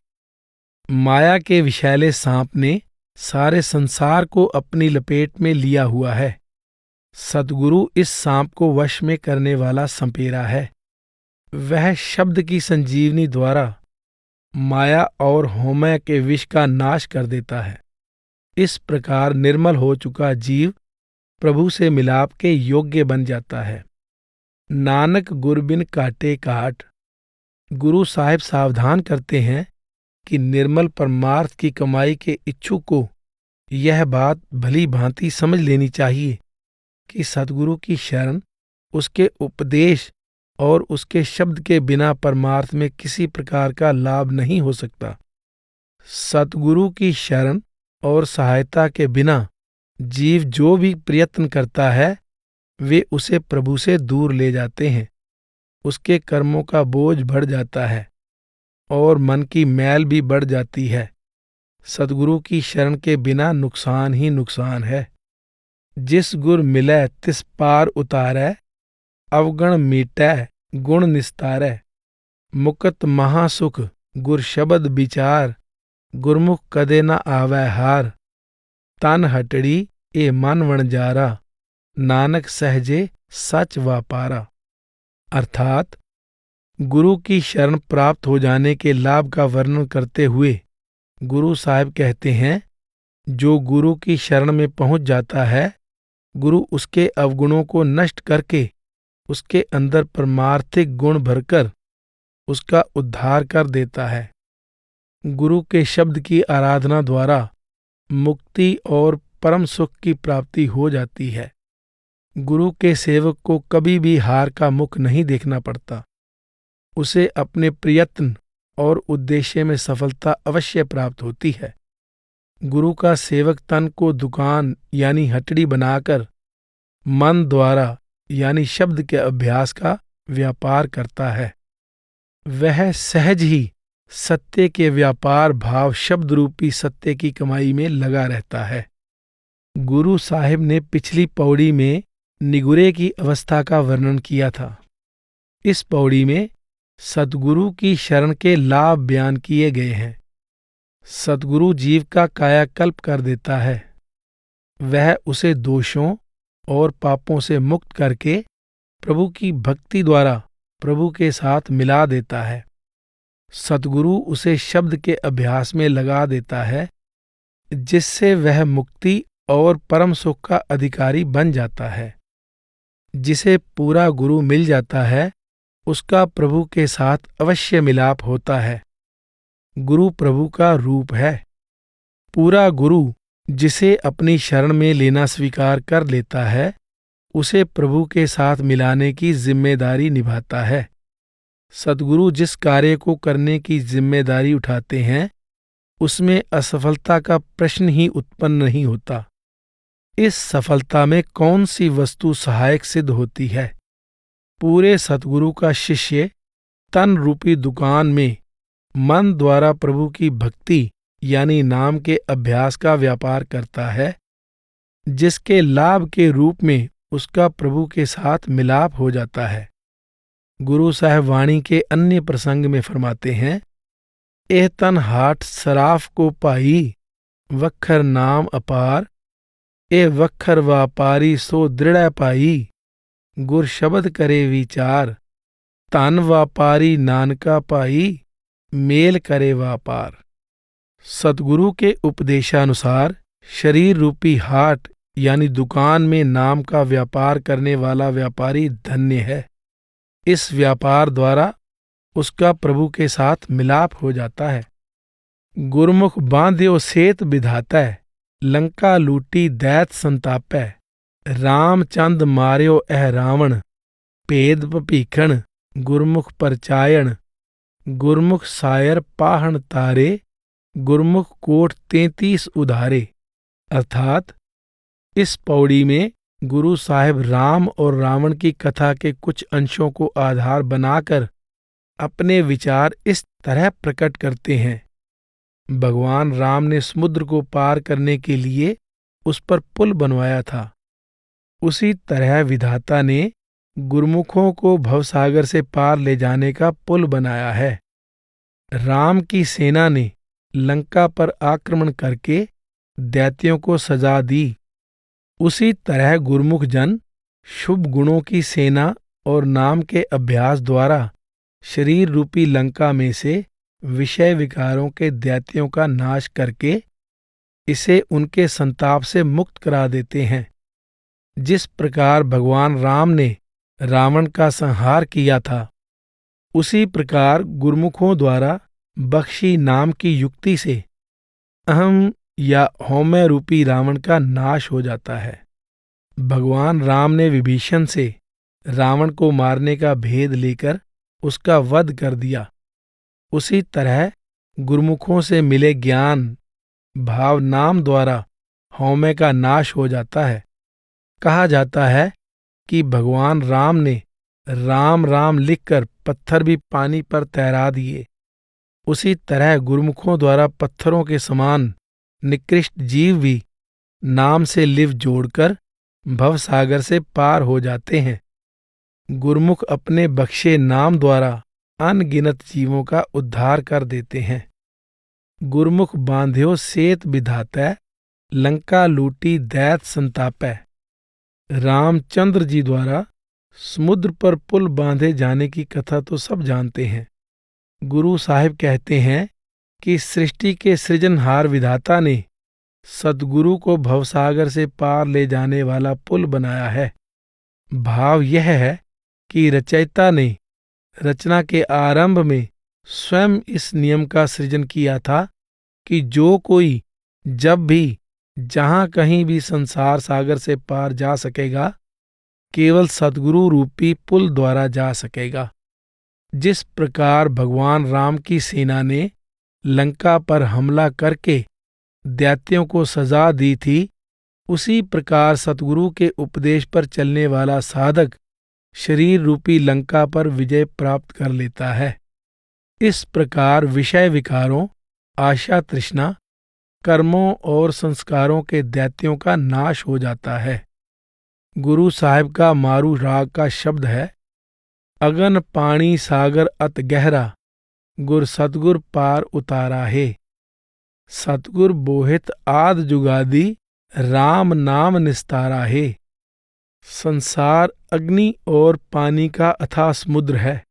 माया के विषैले सांप ने सारे संसार को अपनी लपेट में लिया हुआ है। सतगुरु इस सांप को वश में करने वाला संपेरा है। वह शब्द की संजीवनी द्वारा माया और होमय के विष का नाश कर देता है। इस प्रकार निर्मल हो चुका जीव प्रभु से मिलाप के योग्य बन जाता है। नानक गुरबिन काटे काट। गुरु साहिब सावधान करते हैं कि निर्मल परमार्थ की कमाई के इच्छुक को यह बात भली भांति समझ लेनी चाहिए कि सद्गुरु की शरण, उसके उपदेश और उसके शब्द के बिना परमार्थ में किसी प्रकार का लाभ नहीं हो सकता। सतगुरु की शरण और सहायता के बिना जीव जो भी प्रयत्न करता है वे उसे प्रभु से दूर ले जाते हैं। उसके कर्मों का बोझ बढ़ जाता है और मन की मैल भी बढ़ जाती है। सतगुरु की शरण के बिना नुकसान ही नुकसान है। जिस गुर मिलै तिस पार उतारै, अवगण मीटै गुण निस्तारै। मुकत महासुख गुर शब्द विचार, गुरमुख कदे न आवै हार। तन हटड़ी ए मन वणजारा, नानक सहजे सच वापारा। अर्थात गुरु की शरण प्राप्त हो जाने के लाभ का वर्णन करते हुए गुरु साहिब कहते हैं, जो गुरु की शरण में पहुंच जाता है, गुरु उसके अवगुणों को नष्ट करके उसके अंदर परमार्थिक गुण भरकर उसका उद्धार कर देता है। गुरु के शब्द की आराधना द्वारा मुक्ति और परम सुख की प्राप्ति हो जाती है। गुरु के सेवक को कभी भी हार का मुख नहीं देखना पड़ता। उसे अपने प्रयत्न और उद्देश्य में सफलता अवश्य प्राप्त होती है। गुरु का सेवक तन को दुकान यानी हटड़ी बनाकर मन द्वारा यानी शब्द के अभ्यास का व्यापार करता है। वह सहज ही सत्य के व्यापार भाव शब्द रूपी सत्य की कमाई में लगा रहता है। गुरु साहिब ने पिछली पौड़ी में निगुरे की अवस्था का वर्णन किया था। इस पौड़ी में सतगुरु की शरण के लाभ बयान किए गए हैं। सतगुरु जीव का कायाकल्प कर देता है। वह उसे दोषों और पापों से मुक्त करके प्रभु की भक्ति द्वारा प्रभु के साथ मिला देता है। सतगुरु उसे शब्द के अभ्यास में लगा देता है, जिससे वह मुक्ति और परम सुख का अधिकारी बन जाता है। जिसे पूरा गुरु मिल जाता है उसका प्रभु के साथ अवश्य मिलाप होता है। गुरु प्रभु का रूप है। पूरा गुरु जिसे अपनी शरण में लेना स्वीकार कर लेता है, उसे प्रभु के साथ मिलाने की जिम्मेदारी निभाता है। सद्गुरु जिस कार्य को करने की जिम्मेदारी उठाते हैं, उसमें असफलता का प्रश्न ही उत्पन्न नहीं होता। इस सफलता में कौन सी वस्तु सहायक सिद्ध होती है? पूरे सतगुरु का शिष्य तन रूपी दुकान में मन द्वारा प्रभु की भक्ति यानी नाम के अभ्यास का व्यापार करता है, जिसके लाभ के रूप में उसका प्रभु के साथ मिलाप हो जाता है। गुरु साहिब वाणी के अन्य प्रसंग में फरमाते हैं, एह तन हाट सराफ को पाई, वक्खर नाम अपार। ए वक्खर व्यापारी सो दृढ़ पाई। गुर शब्द करे विचार, धन व्यापारी नानका भाई, मेल करे व्यापार। सतगुरु के उपदेशानुसार शरीर रूपी हाट यानी दुकान में नाम का व्यापार करने वाला व्यापारी धन्य है। इस व्यापार द्वारा उसका प्रभु के साथ मिलाप हो जाता है। गुरमुख बांध्यो सेत विधाता, लंका लूटी दैत संतापै, रामचंद मार्यो एह रावण, भेद भीखण गुरमुख परचायण, गुरमुख सायर पाहण तारे, गुरमुख कोट 33 उधारे। अर्थात इस पौड़ी में गुरु साहिब राम और रावण की कथा के कुछ अंशों को आधार बनाकर अपने विचार इस तरह प्रकट करते हैं। भगवान राम ने समुद्र को पार करने के लिए उस पर पुल बनवाया था। उसी तरह विधाता ने गुरमुखों को भवसागर से पार ले जाने का पुल बनाया है। राम की सेना ने लंका पर आक्रमण करके दैत्यों को सजा दी। उसी तरह गुरमुख जन शुभ गुणों की सेना और नाम के अभ्यास द्वारा शरीर रूपी लंका में से विषय विकारों के दैत्यों का नाश करके इसे उनके संताप से मुक्त करा देते हैं। जिस प्रकार भगवान राम ने रावण का संहार किया था, उसी प्रकार गुरमुखों द्वारा बख्शी नाम की युक्ति से अहम या हौम्य रूपी रावण का नाश हो जाता है। भगवान राम ने विभीषण से रावण को मारने का भेद लेकर उसका वध कर दिया। उसी तरह गुरमुखों से मिले ज्ञान भाव नाम द्वारा हौम्य का नाश हो जाता है। कहा जाता है कि भगवान राम ने राम राम लिखकर पत्थर भी पानी पर तैरा दिए। उसी तरह गुरमुखों द्वारा पत्थरों के समान निकृष्ट जीव भी नाम से लिव जोड़कर भवसागर से पार हो जाते हैं। गुरमुख अपने बख्शे नाम द्वारा अनगिनत जीवों का उद्धार कर देते हैं। गुरमुख बांध्यो सेत विधातै, लंका लूटी दैत संतापै। रामचंद्र जी द्वारा समुद्र पर पुल बांधे जाने की कथा तो सब जानते हैं। गुरु साहिब कहते हैं कि सृष्टि के सृजनहार विधाता ने सद्गुरु को भवसागर से पार ले जाने वाला पुल बनाया है। भाव यह है कि रचयिता ने रचना के आरंभ में स्वयं इस नियम का सृजन किया था कि जो कोई जब भी जहां कहीं भी संसार सागर से पार जा सकेगा, केवल सद्गुरु रूपी पुल द्वारा जा सकेगा। जिस प्रकार भगवान राम की सेना ने लंका पर हमला करके दैत्यों को सजा दी थी, उसी प्रकार सतगुरु के उपदेश पर चलने वाला साधक शरीर रूपी लंका पर विजय प्राप्त कर लेता है। इस प्रकार विषय विकारों, आशा तृष्णा, कर्मों और संस्कारों के दैत्यों का नाश हो जाता है। गुरु साहिब का मारू राग का शब्द है, अगन पानी सागर अत गहरा, गुर सतगुर पार उतारा है। सतगुर बोहित आद जुगादी, राम नाम निस्तारा है। संसार अग्नि और पानी का अथाह समुद्र है।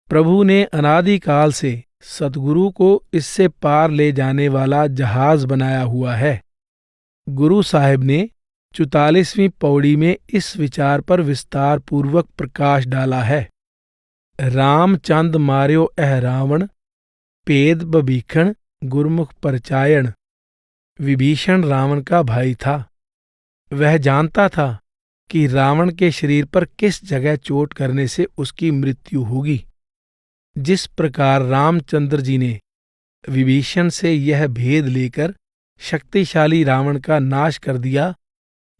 प्रभु ने अनादिकाल से सतगुरु को इससे पार ले जाने वाला जहाज बनाया हुआ है। गुरु साहिब ने 44वीं पौड़ी में इस विचार पर विस्तार पूर्वक प्रकाश डाला है। रामचंद मार्यो एह रावण, भेद भीखण गुरमुख परचायण। विभीषण रावण का भाई था। वह जानता था कि रावण के शरीर पर किस जगह चोट करने से उसकी मृत्यु होगी। जिस प्रकार रामचंद्र जी ने विभीषण से यह भेद लेकर शक्तिशाली रावण का नाश कर दिया,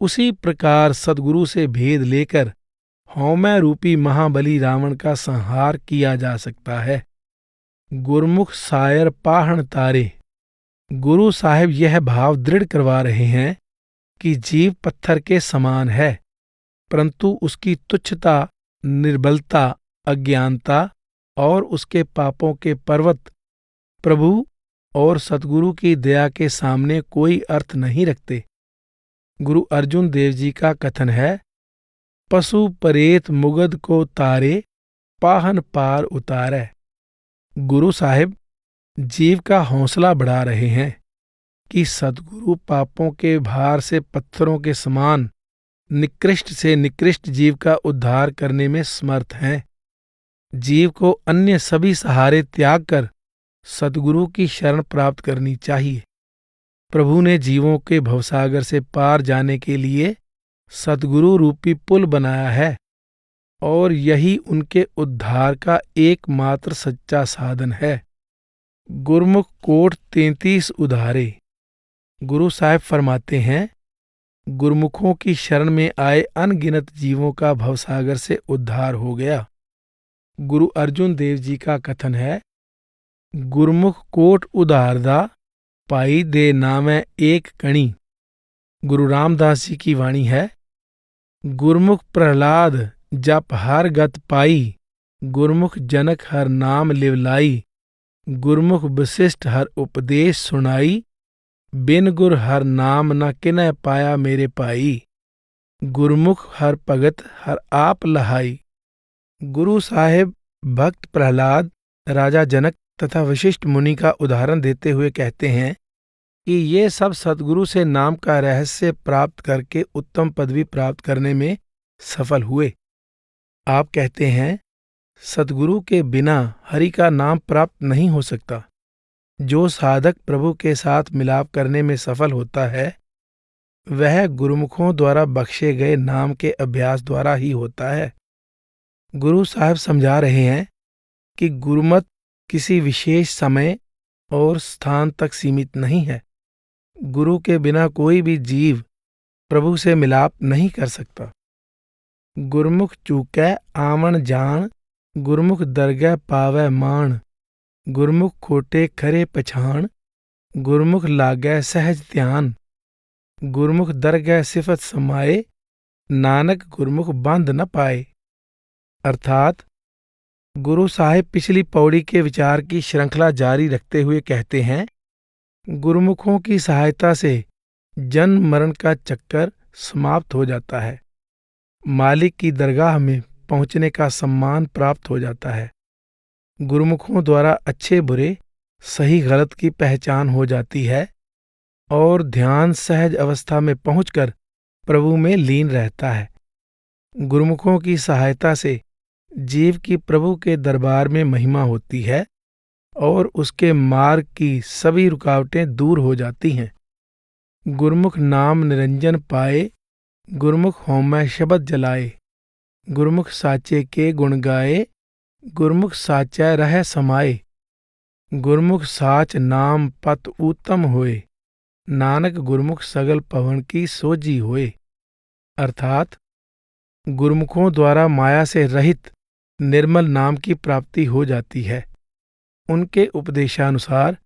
उसी प्रकार सद्गुरु से भेद लेकर हौम्य रूपी महाबली रावण का संहार किया जा सकता है। गुरमुख सायर पाहण तारे। गुरु साहिब यह भाव दृढ़ करवा रहे हैं कि जीव पत्थर के समान है, परंतु उसकी तुच्छता, निर्बलता, अज्ञानता और उसके पापों के पर्वत प्रभु और सतगुरु की दया के सामने कोई अर्थ नहीं रखते। गुरु अर्जुन देव जी का कथन है, पशु परेत मुगद को तारे, पाहन पार उतारे। गुरु साहिब जीव का हौसला बढ़ा रहे हैं कि सद्गुरु पापों के भार से पत्थरों के समान निकृष्ट से निकृष्ट जीव का उद्धार करने में समर्थ हैं। जीव को अन्य सभी सहारे त्याग कर सद्गुरु की शरण प्राप्त करनी चाहिए। प्रभु ने जीवों के भवसागर से पार जाने के लिए सद्गुरु रूपी पुल बनाया है और यही उनके उद्धार का एकमात्र सच्चा साधन है। गुरमुख कोट 33 उधारे। गुरु साहिब फरमाते हैं, गुरमुखों की शरण में आए अनगिनत जीवों का भवसागर से उद्धार हो गया। गुरु अर्जुन देव जी का कथन है, गुरमुख कोट उधारदा, पाई दे नामै एक कणी। गुरु रामदास जी की वाणी है, गुरमुख प्रहलाद जप हर गत पाई, गुरमुख जनक हर नाम लिवलाई, गुरमुख वशिष्ठ हर उपदेश सुनाई, बिन गुर हर नाम न किनै पाया मेरे पाई, गुरमुख हर भगत हर आप लहाई। गुरु साहिब भक्त प्रहलाद, राजा जनक तथा वशिष्ठ मुनि का उदाहरण देते हुए कहते हैं कि ये सब सद्गुरु से नाम का रहस्य प्राप्त करके उत्तम पदवी प्राप्त करने में सफल हुए। आप कहते हैं, सद्गुरु के बिना हरि का नाम प्राप्त नहीं हो सकता। जो साधक प्रभु के साथ मिलाप करने में सफल होता है वह गुरुमुखों द्वारा बख्शे गए नाम के अभ्यास द्वारा ही होता है। गुरु साहब समझा रहे हैं कि गुरुमत किसी विशेष समय और स्थान तक सीमित नहीं है। गुरु के बिना कोई भी जीव प्रभु से मिलाप नहीं कर सकता। गुरमुख चूकै आवन जान, गुरमुख दरगह पावै मान, गुरमुख खोटे खरे पछाण, गुरमुख लागै सहज ध्यान, गुरमुख दरगह सिफत समाए, नानक गुरमुख बंध न पाए। अर्थात गुरु साहिब पिछली पौड़ी के विचार की श्रृंखला जारी रखते हुए कहते हैं, गुरुमुखों की सहायता से जन्म मरण का चक्कर समाप्त हो जाता है। मालिक की दरगाह में पहुंचने का सम्मान प्राप्त हो जाता है। गुरुमुखों द्वारा अच्छे बुरे सही गलत की पहचान हो जाती है और ध्यान सहज अवस्था में पहुंचकर प्रभु में लीन रहता है। गुरुमुखों की सहायता से जीव की प्रभु के दरबार में महिमा होती है और उसके मार्ग की सभी रुकावटें दूर हो जाती हैं। गुरुमुख नाम निरंजन पाए, गुरुमुख होमै शब्द जलाए, गुरुमुख साचे के गुण गाए, गुरुमुख साचै रह समाए, गुरुमुख साच नाम पत उत्तम होए, नानक गुरुमुख सगल पवन की सोजी होए। अर्थात गुरुमुखों द्वारा माया से रहित निर्मल नाम की प्राप्ति हो जाती है। उनके उपदेशानुसार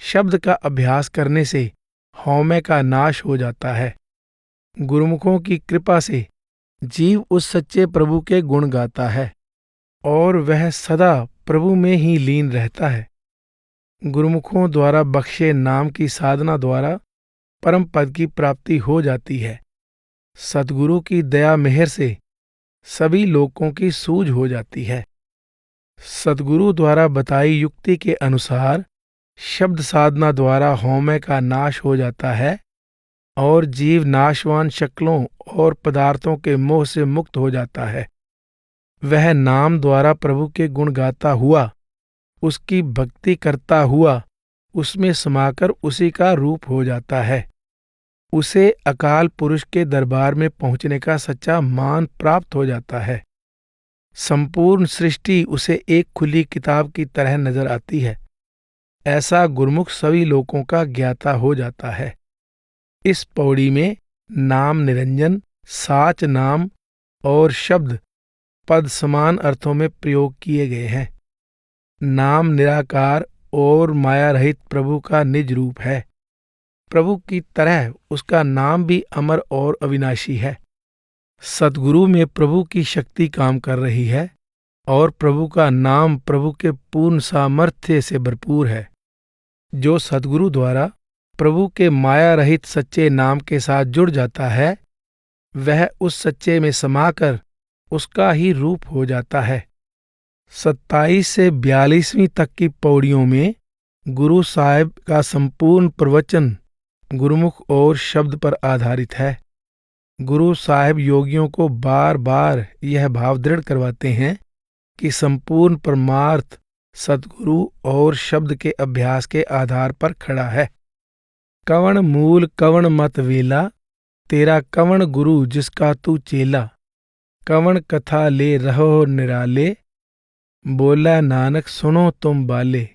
शब्द का अभ्यास करने से हौमे का नाश हो जाता है। गुरुमुखों की कृपा से जीव उस सच्चे प्रभु के गुण गाता है और वह सदा प्रभु में ही लीन रहता है। गुरुमुखों द्वारा बख्शे नाम की साधना द्वारा परम पद की प्राप्ति हो जाती है। सद्गुरु की दया मेहर से सभी लोकों की सूझ हो जाती है। सद्गुरु द्वारा बताई युक्ति के अनुसार शब्द साधना द्वारा हौमे का नाश हो जाता है और जीव नाशवान शक्लों और पदार्थों के मोह से मुक्त हो जाता है। वह नाम द्वारा प्रभु के गुण गाता हुआ, उसकी भक्ति करता हुआ उसमें समाकर उसी का रूप हो जाता है। उसे अकाल पुरुष के दरबार में पहुंचने का सच्चा मान प्राप्त हो जाता है। संपूर्ण सृष्टि उसे एक खुली किताब की तरह नजर आती है। ऐसा गुरुमुख सभी लोगों का ज्ञाता हो जाता है। इस पौड़ी में नाम निरंजन, साच नाम और शब्द पद समान अर्थों में प्रयोग किए गए हैं। नाम निराकार और माया रहित प्रभु का निज रूप है। प्रभु की तरह उसका नाम भी अमर और अविनाशी है। सद्गुरु में प्रभु की शक्ति काम कर रही है और प्रभु का नाम प्रभु के पूर्ण सामर्थ्य से भरपूर है। जो सद्गुरु द्वारा प्रभु के माया रहित सच्चे नाम के साथ जुड़ जाता है वह उस सच्चे में समाकर उसका ही रूप हो जाता है। 27 से 42वीं तक की पौड़ियों में गुरु साहिब का संपूर्ण प्रवचन गुरुमुख और शब्द पर आधारित है। गुरु साहिब योगियों को बार बार यह भाव दृढ़ करवाते हैं कि संपूर्ण परमार्थ सद्गुरु और शब्द के अभ्यास के आधार पर खड़ा है। कवण मूल कवण मत वेला, तेरा कवण गुरु जिसका तू चेला। कवण कथा ले रहो निराले, बोला नानक सुनो तुम बाले।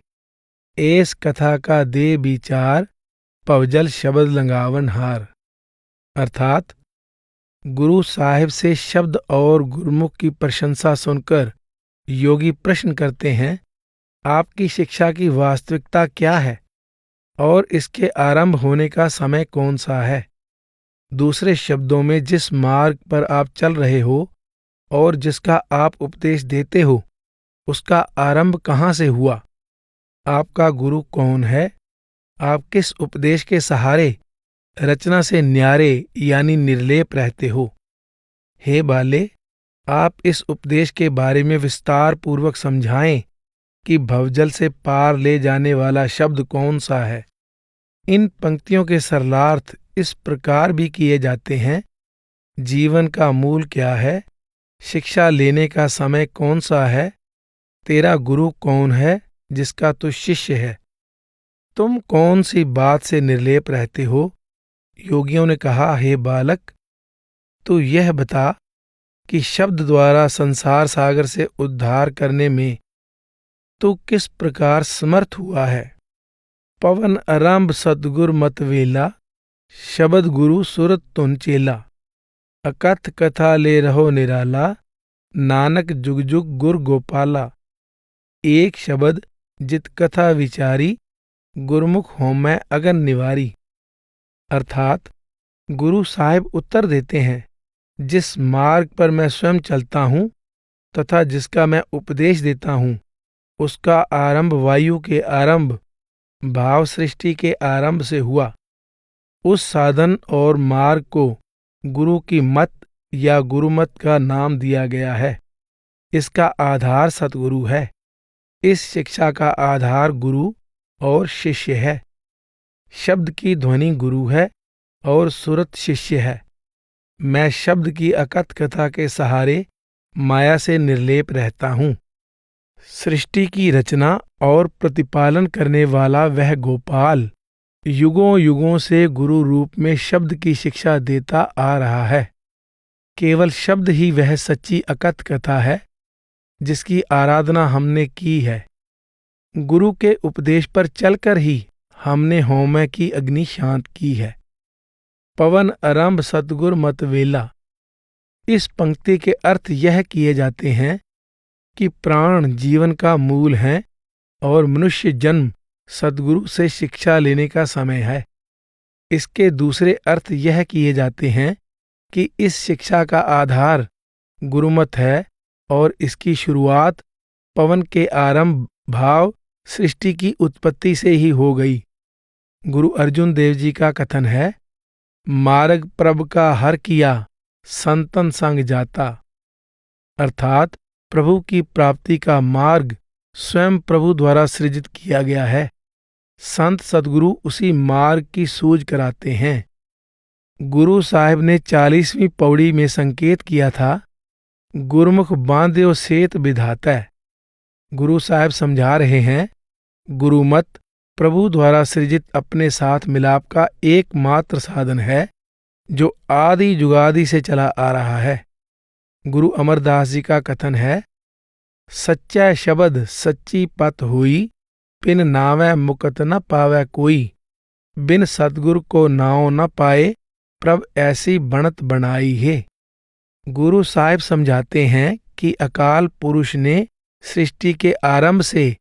एस कथा का दे विचार, पवजल शब्द लंगावन हार। अर्थात गुरु साहिब से शब्द और गुरुमुख की प्रशंसा सुनकर योगी प्रश्न करते हैं, आपकी शिक्षा की वास्तविकता क्या है और इसके आरंभ होने का समय कौन सा है। दूसरे शब्दों में, जिस मार्ग पर आप चल रहे हो और जिसका आप उपदेश देते हो, उसका आरंभ कहाँ से हुआ। आपका गुरु कौन है। आप किस उपदेश के सहारे रचना से न्यारे यानी निर्लेप रहते हो। हे बाले, आप इस उपदेश के बारे में विस्तार पूर्वक समझाएं कि भवजल से पार ले जाने वाला शब्द कौन सा है। इन पंक्तियों के सरलार्थ इस प्रकार भी किए जाते हैं, जीवन का मूल क्या है, शिक्षा लेने का समय कौन सा है, तेरा गुरु कौन है जिसका तू शिष्य है, तुम कौन सी बात से निर्लेप रहते हो। योगियों ने कहा, हे बालक, तू यह बता कि शब्द द्वारा संसार सागर से उद्धार करने में तू किस प्रकार समर्थ हुआ है। पवन आरंभ सतगुर मत वेला, शब्द गुरु सुरत तुन चेला। अकथ कथा ले रहो निराला, नानक जुग जुग गुर गोपाला। एक शब्द जित कथा विचारी, गुरुमुख हों मैं अगन निवारी। अर्थात गुरु साहिब उत्तर देते हैं, जिस मार्ग पर मैं स्वयं चलता हूँ तथा जिसका मैं उपदेश देता हूँ, उसका आरंभ वायु के आरंभ भाव सृष्टि के आरंभ से हुआ। उस साधन और मार्ग को गुरु की मत या गुरुमत का नाम दिया गया है। इसका आधार सतगुरु है। इस शिक्षा का आधार गुरु और शिष्य है। शब्द की ध्वनि गुरु है और सुरत शिष्य है। मैं शब्द की अकथ कथा के सहारे माया से निर्लेप रहता हूँ। सृष्टि की रचना और प्रतिपालन करने वाला वह गोपाल युगों युगों से गुरु रूप में शब्द की शिक्षा देता आ रहा है। केवल शब्द ही वह सच्ची अकथ कथा है जिसकी आराधना हमने की है। गुरु के उपदेश पर चलकर ही हमने होमय की अग्नि शांत की है। पवन आरंभ सतगुर मत वेला। इस पंक्ति के अर्थ यह किए जाते हैं कि प्राण जीवन का मूल है और मनुष्य जन्म सद्गुरु से शिक्षा लेने का समय है। इसके दूसरे अर्थ यह किए जाते हैं कि इस शिक्षा का आधार गुरुमत है और इसकी शुरुआत पवन के आरंभ भाव सृष्टि की उत्पत्ति से ही हो गई। गुरु अर्जुन देव जी का कथन है, मार्ग प्रभ का हर किया संतन संग जाता। अर्थात प्रभु की प्राप्ति का मार्ग स्वयं प्रभु द्वारा सृजित किया गया है। संत सद्गुरु उसी मार्ग की सूझ कराते हैं। गुरु साहिब ने 40वीं पौड़ी में संकेत किया था, गुरुमुख बांध्यो सेत विधाता। गुरु साहिब समझा रहे हैं, गुरुमत प्रभु द्वारा सृजित अपने साथ मिलाप का एकमात्र साधन है जो आदि जुगादि से चला आ रहा है। गुरु अमरदास जी का कथन है, सच्चा शब्द सच्ची पत हुई, बिन नावै मुकत न पावै कोई। बिन सतगुरु को नाव न पाए, प्रभ ऐसी बनत बनाई है। गुरु साहिब समझाते हैं कि अकाल पुरुष ने सृष्टि के आरंभ से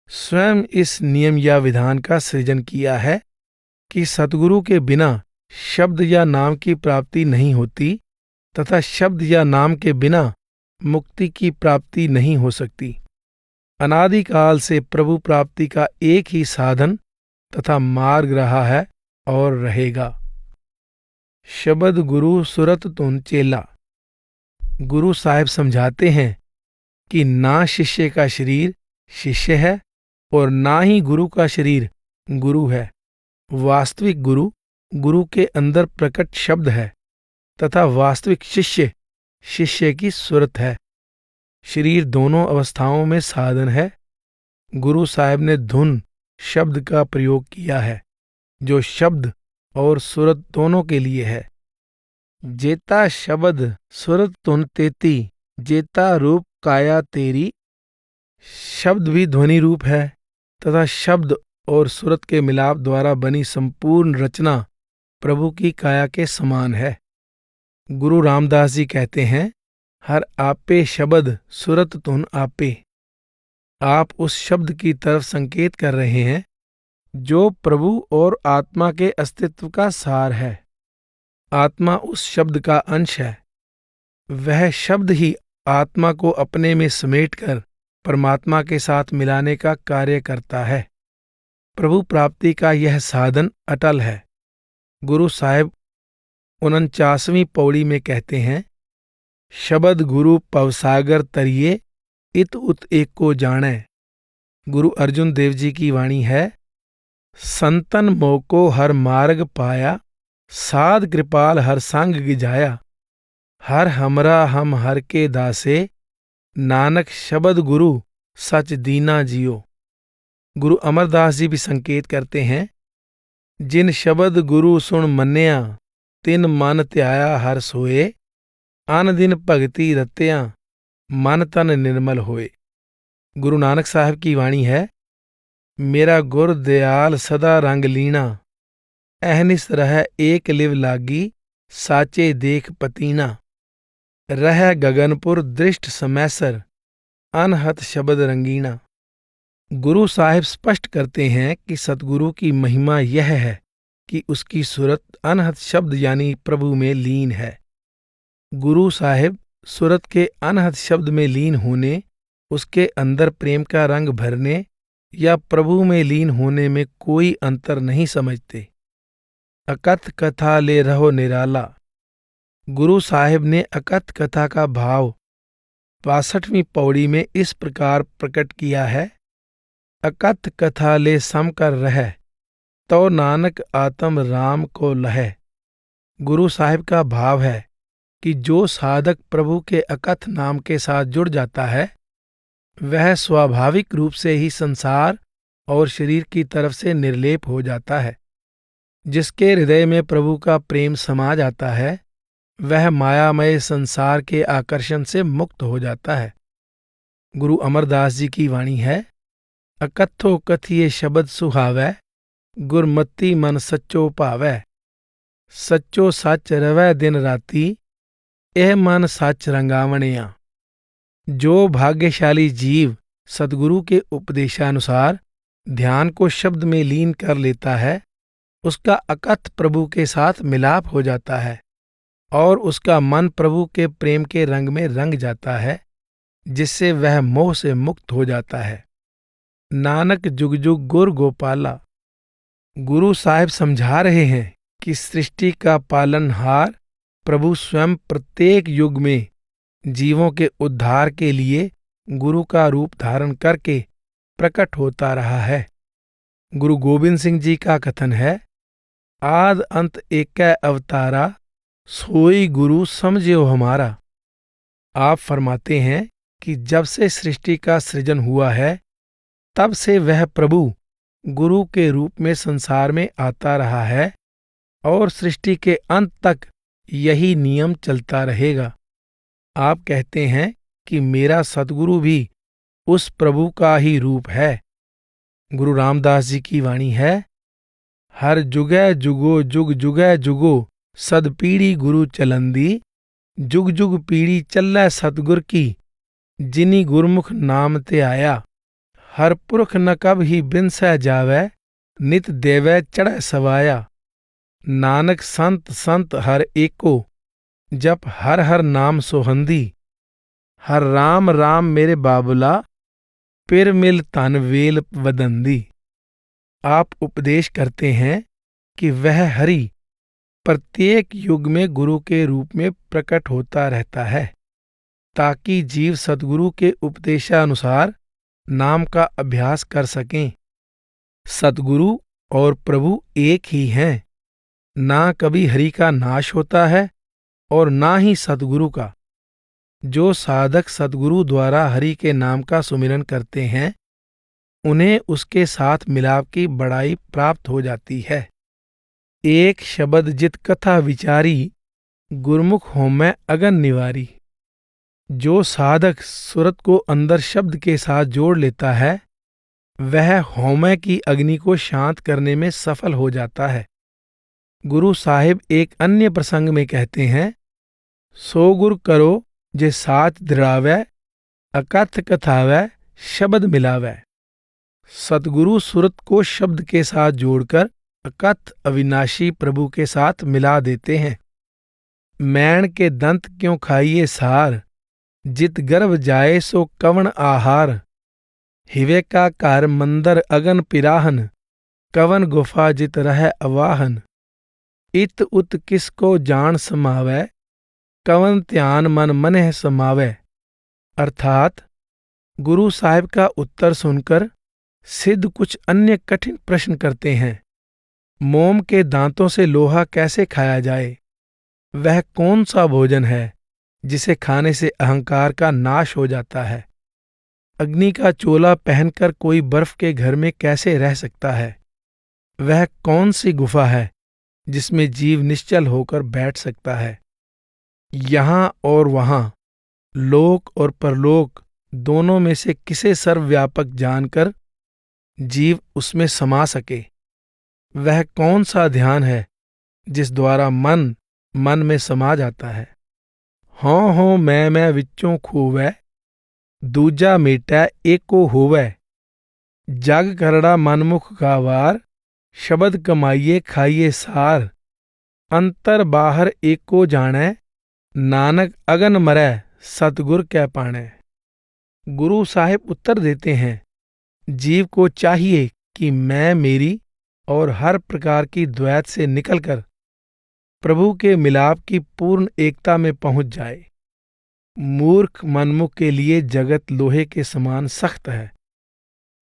स्वयं इस नियम या विधान का सृजन किया है कि सतगुरु के बिना शब्द या नाम की प्राप्ति नहीं होती तथा शब्द या नाम के बिना मुक्ति की प्राप्ति नहीं हो सकती। अनादिकाल से प्रभु प्राप्ति का एक ही साधन तथा मार्ग रहा है और रहेगा। शबद गुरु सुरत तुन चेला। गुरु साहिब समझाते हैं कि ना शिष्य का शरीर शिष्य है और ना ही गुरु का शरीर गुरु है। वास्तविक गुरु गुरु के अंदर प्रकट शब्द है तथा वास्तविक शिष्य शिष्य की सुरत है। शरीर दोनों अवस्थाओं में साधन है। गुरु साहिब ने धुन शब्द का प्रयोग किया है जो शब्द और सुरत दोनों के लिए है। जेता शब्द सुरत तुन तेती, जेता रूप काया तेरी। शब्द भी ध्वनि रूप है तथा शब्द और सुरत के मिलाप द्वारा बनी संपूर्ण रचना प्रभु की काया के समान है। गुरु रामदास जी कहते हैं, हर आपे शब्द सुरत तुन आपे। आप उस शब्द की तरफ संकेत कर रहे हैं जो प्रभु और आत्मा के अस्तित्व का सार है। आत्मा उस शब्द का अंश है। वह शब्द ही आत्मा को अपने में समेटकर परमात्मा के साथ मिलाने का कार्य करता है। प्रभु प्राप्ति का यह साधन अटल है। गुरु साहिब 49वीं पौड़ी में कहते हैं, शबद गुरु पवसागर तरिए इत उत एक को जाने। गुरु अर्जुन देव जी की वाणी है, संतन मोको हर मार्ग पाया, साध कृपाल हर संग गिजाया। हर हमरा हम हर के दासे, नानक शबद गुरु सच दीना जियो। गुरु अमरदास जी भी संकेत करते हैं, जिन शबद गुरु सुन मन्या, तिन मन त्याया हर सोए। अन दिन भगति रत्या, मन तन निर्मल होए। गुरु नानक साहब की वाणी है, मेरा गुर दयाल सदा रंग लीना, अहनिस रह एक लिव लागी, साचे देख पतीना। रह गगनपुर दृष्ट समैसर, अनहत शब्द रंगीना। गुरु साहिब स्पष्ट करते हैं कि सतगुरु की महिमा यह है कि उसकी सूरत अनहत शब्द यानी प्रभु में लीन है। गुरु साहिब सूरत के अनहत शब्द में लीन होने, उसके अंदर प्रेम का रंग भरने या प्रभु में लीन होने में कोई अंतर नहीं समझते। अकथ कथा ले रहो निराला। गुरु साहिब ने अकथ कथा का भाव 62वीं पौड़ी में इस प्रकार प्रकट किया है, अकथ कथा ले सम कर रह, तो नानक आत्म राम को लह। गुरु साहिब का भाव है कि जो साधक प्रभु के अकथ नाम के साथ जुड़ जाता है, वह स्वाभाविक रूप से ही संसार और शरीर की तरफ से निर्लेप हो जाता है। जिसके हृदय में प्रभु का प्रेम समा जाता है, वह मायामय संसार के आकर्षण से मुक्त हो जाता है। गुरु अमरदास जी की वाणी है, अकथो कथिए शब्द सुहावै, गुरमति मन सच्चो भावै। सच्चो सच रवै दिन राती, एह मन सच रंगावणिया। जो भाग्यशाली जीव सद्गुरु के उपदेशानुसार ध्यान को शब्द में लीन कर लेता है, उसका अकथ प्रभु के साथ मिलाप हो जाता है और उसका मन प्रभु के प्रेम के रंग में रंग जाता है, जिससे वह मोह से मुक्त हो जाता है। नानक जुग जुग गुर गोपाला। गुरु साहिब समझा रहे हैं कि सृष्टि का पालनहार प्रभु स्वयं प्रत्येक युग में जीवों के उद्धार के लिए गुरु का रूप धारण करके प्रकट होता रहा है। गुरु गोविंद सिंह जी का कथन है, आद अंत एकै अवतारा, सोई गुरु समझियो हमारा। आप फरमाते हैं कि जब से सृष्टि का सृजन हुआ है, तब से वह प्रभु गुरु के रूप में संसार में आता रहा है और सृष्टि के अंत तक यही नियम चलता रहेगा। आप कहते हैं कि मेरा सतगुरु भी उस प्रभु का ही रूप है। गुरु रामदास जी की वाणी है, हर जुगै जुगो जुग जुगै जुगो, सद पीढ़ी गुरु चलंदी। जुग जुग पीढ़ी चल्लै सतगुर की, जिनी गुरमुख नाम ते आया। हर पुरख न कब ही बिनसै जावै, नित देवै चढ़ै सवाया। नानक संत संत हर एको, जप हर हर नाम सोहंदी। हर राम राम मेरे बाबुला, पिर मिल तन वेल वदंदी। आप उपदेश करते हैं कि वह हरि प्रत्येक युग में गुरु के रूप में प्रकट होता रहता है, ताकि जीव सद्गुरु के उपदेशानुसार नाम का अभ्यास कर सकें। सद्गुरु और प्रभु एक ही हैं। ना कभी हरि का नाश होता है और ना ही सद्गुरु का। जो साधक सद्गुरु द्वारा हरि के नाम का सुमिरन करते हैं, उन्हें उसके साथ मिलाप की बड़ाई प्राप्त हो जाती है। एक शब्द जित कथा विचारी, गुरमुख होमै अगन निवारी। जो साधक सुरत को अंदर शब्द के साथ जोड़ लेता है, वह होमै की अग्नि को शांत करने में सफल हो जाता है। गुरु साहिब एक अन्य प्रसंग में कहते हैं, सो गुर करो जे साच दृढ़ावै, अकथ कथावै शब्द मिलावै। सतगुरु सुरत को शब्द के साथ जोड़कर अकथ अविनाशी प्रभु के साथ मिला देते हैं। मैण के दंत क्यों खाइए सार, जित गर्भ जाए सो कवण आहार। हिवे का कार मंदर अगन पिराहन, कवन गुफा जित रह अवाहन। इत उत किसको जान समावै, कवन ध्यान मन मनह समावै। अर्थात गुरु साहिब का उत्तर सुनकर सिद्ध कुछ अन्य कठिन प्रश्न करते हैं। मोम के दांतों से लोहा कैसे खाया जाए? वह कौन सा भोजन है जिसे खाने से अहंकार का नाश हो जाता है? अग्नि का चोला पहनकर कोई बर्फ के घर में कैसे रह सकता है? वह कौन सी गुफा है जिसमें जीव निश्चल होकर बैठ सकता है? यहाँ और वहाँ, लोक और परलोक दोनों में से किसे सर्वव्यापक जानकर जीव उसमें समा सके? वह कौन सा ध्यान है जिस द्वारा मन मन में समा जाता है? हों मैं विच्चों खूवै, दूजा मेटा एको होवै। जग करड़ा मनमुख गावार, शब्द कमाइए खाइए सार। अंतर बाहर एको जानै, नानक अगन मरै सतगुर कै पाणै। गुरु साहिब उत्तर देते हैं, जीव को चाहिए कि मैं मेरी और हर प्रकार की द्वैत से निकलकर प्रभु के मिलाप की पूर्ण एकता में पहुंच जाए। मूर्ख मनमुख के लिए जगत लोहे के समान सख्त है,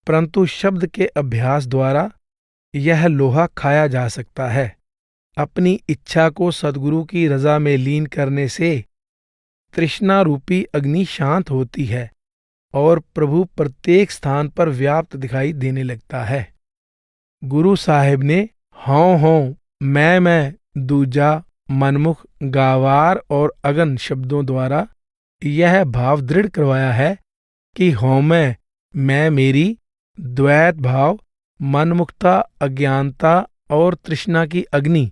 परंतु शब्द के अभ्यास द्वारा यह लोहा खाया जा सकता है। अपनी इच्छा को सद्गुरु की रजा में लीन करने से तृष्णा रूपी अग्नि शांत होती है और प्रभु प्रत्येक स्थान पर व्याप्त दिखाई देने लगता है। गुरु साहिब ने हों मैं दूजा मनमुख गावार और अगन शब्दों द्वारा यह भाव दृढ़ करवाया है कि होमै मैं मेरी, द्वैत भाव, मनमुखता, अज्ञानता और तृष्णा की अग्नि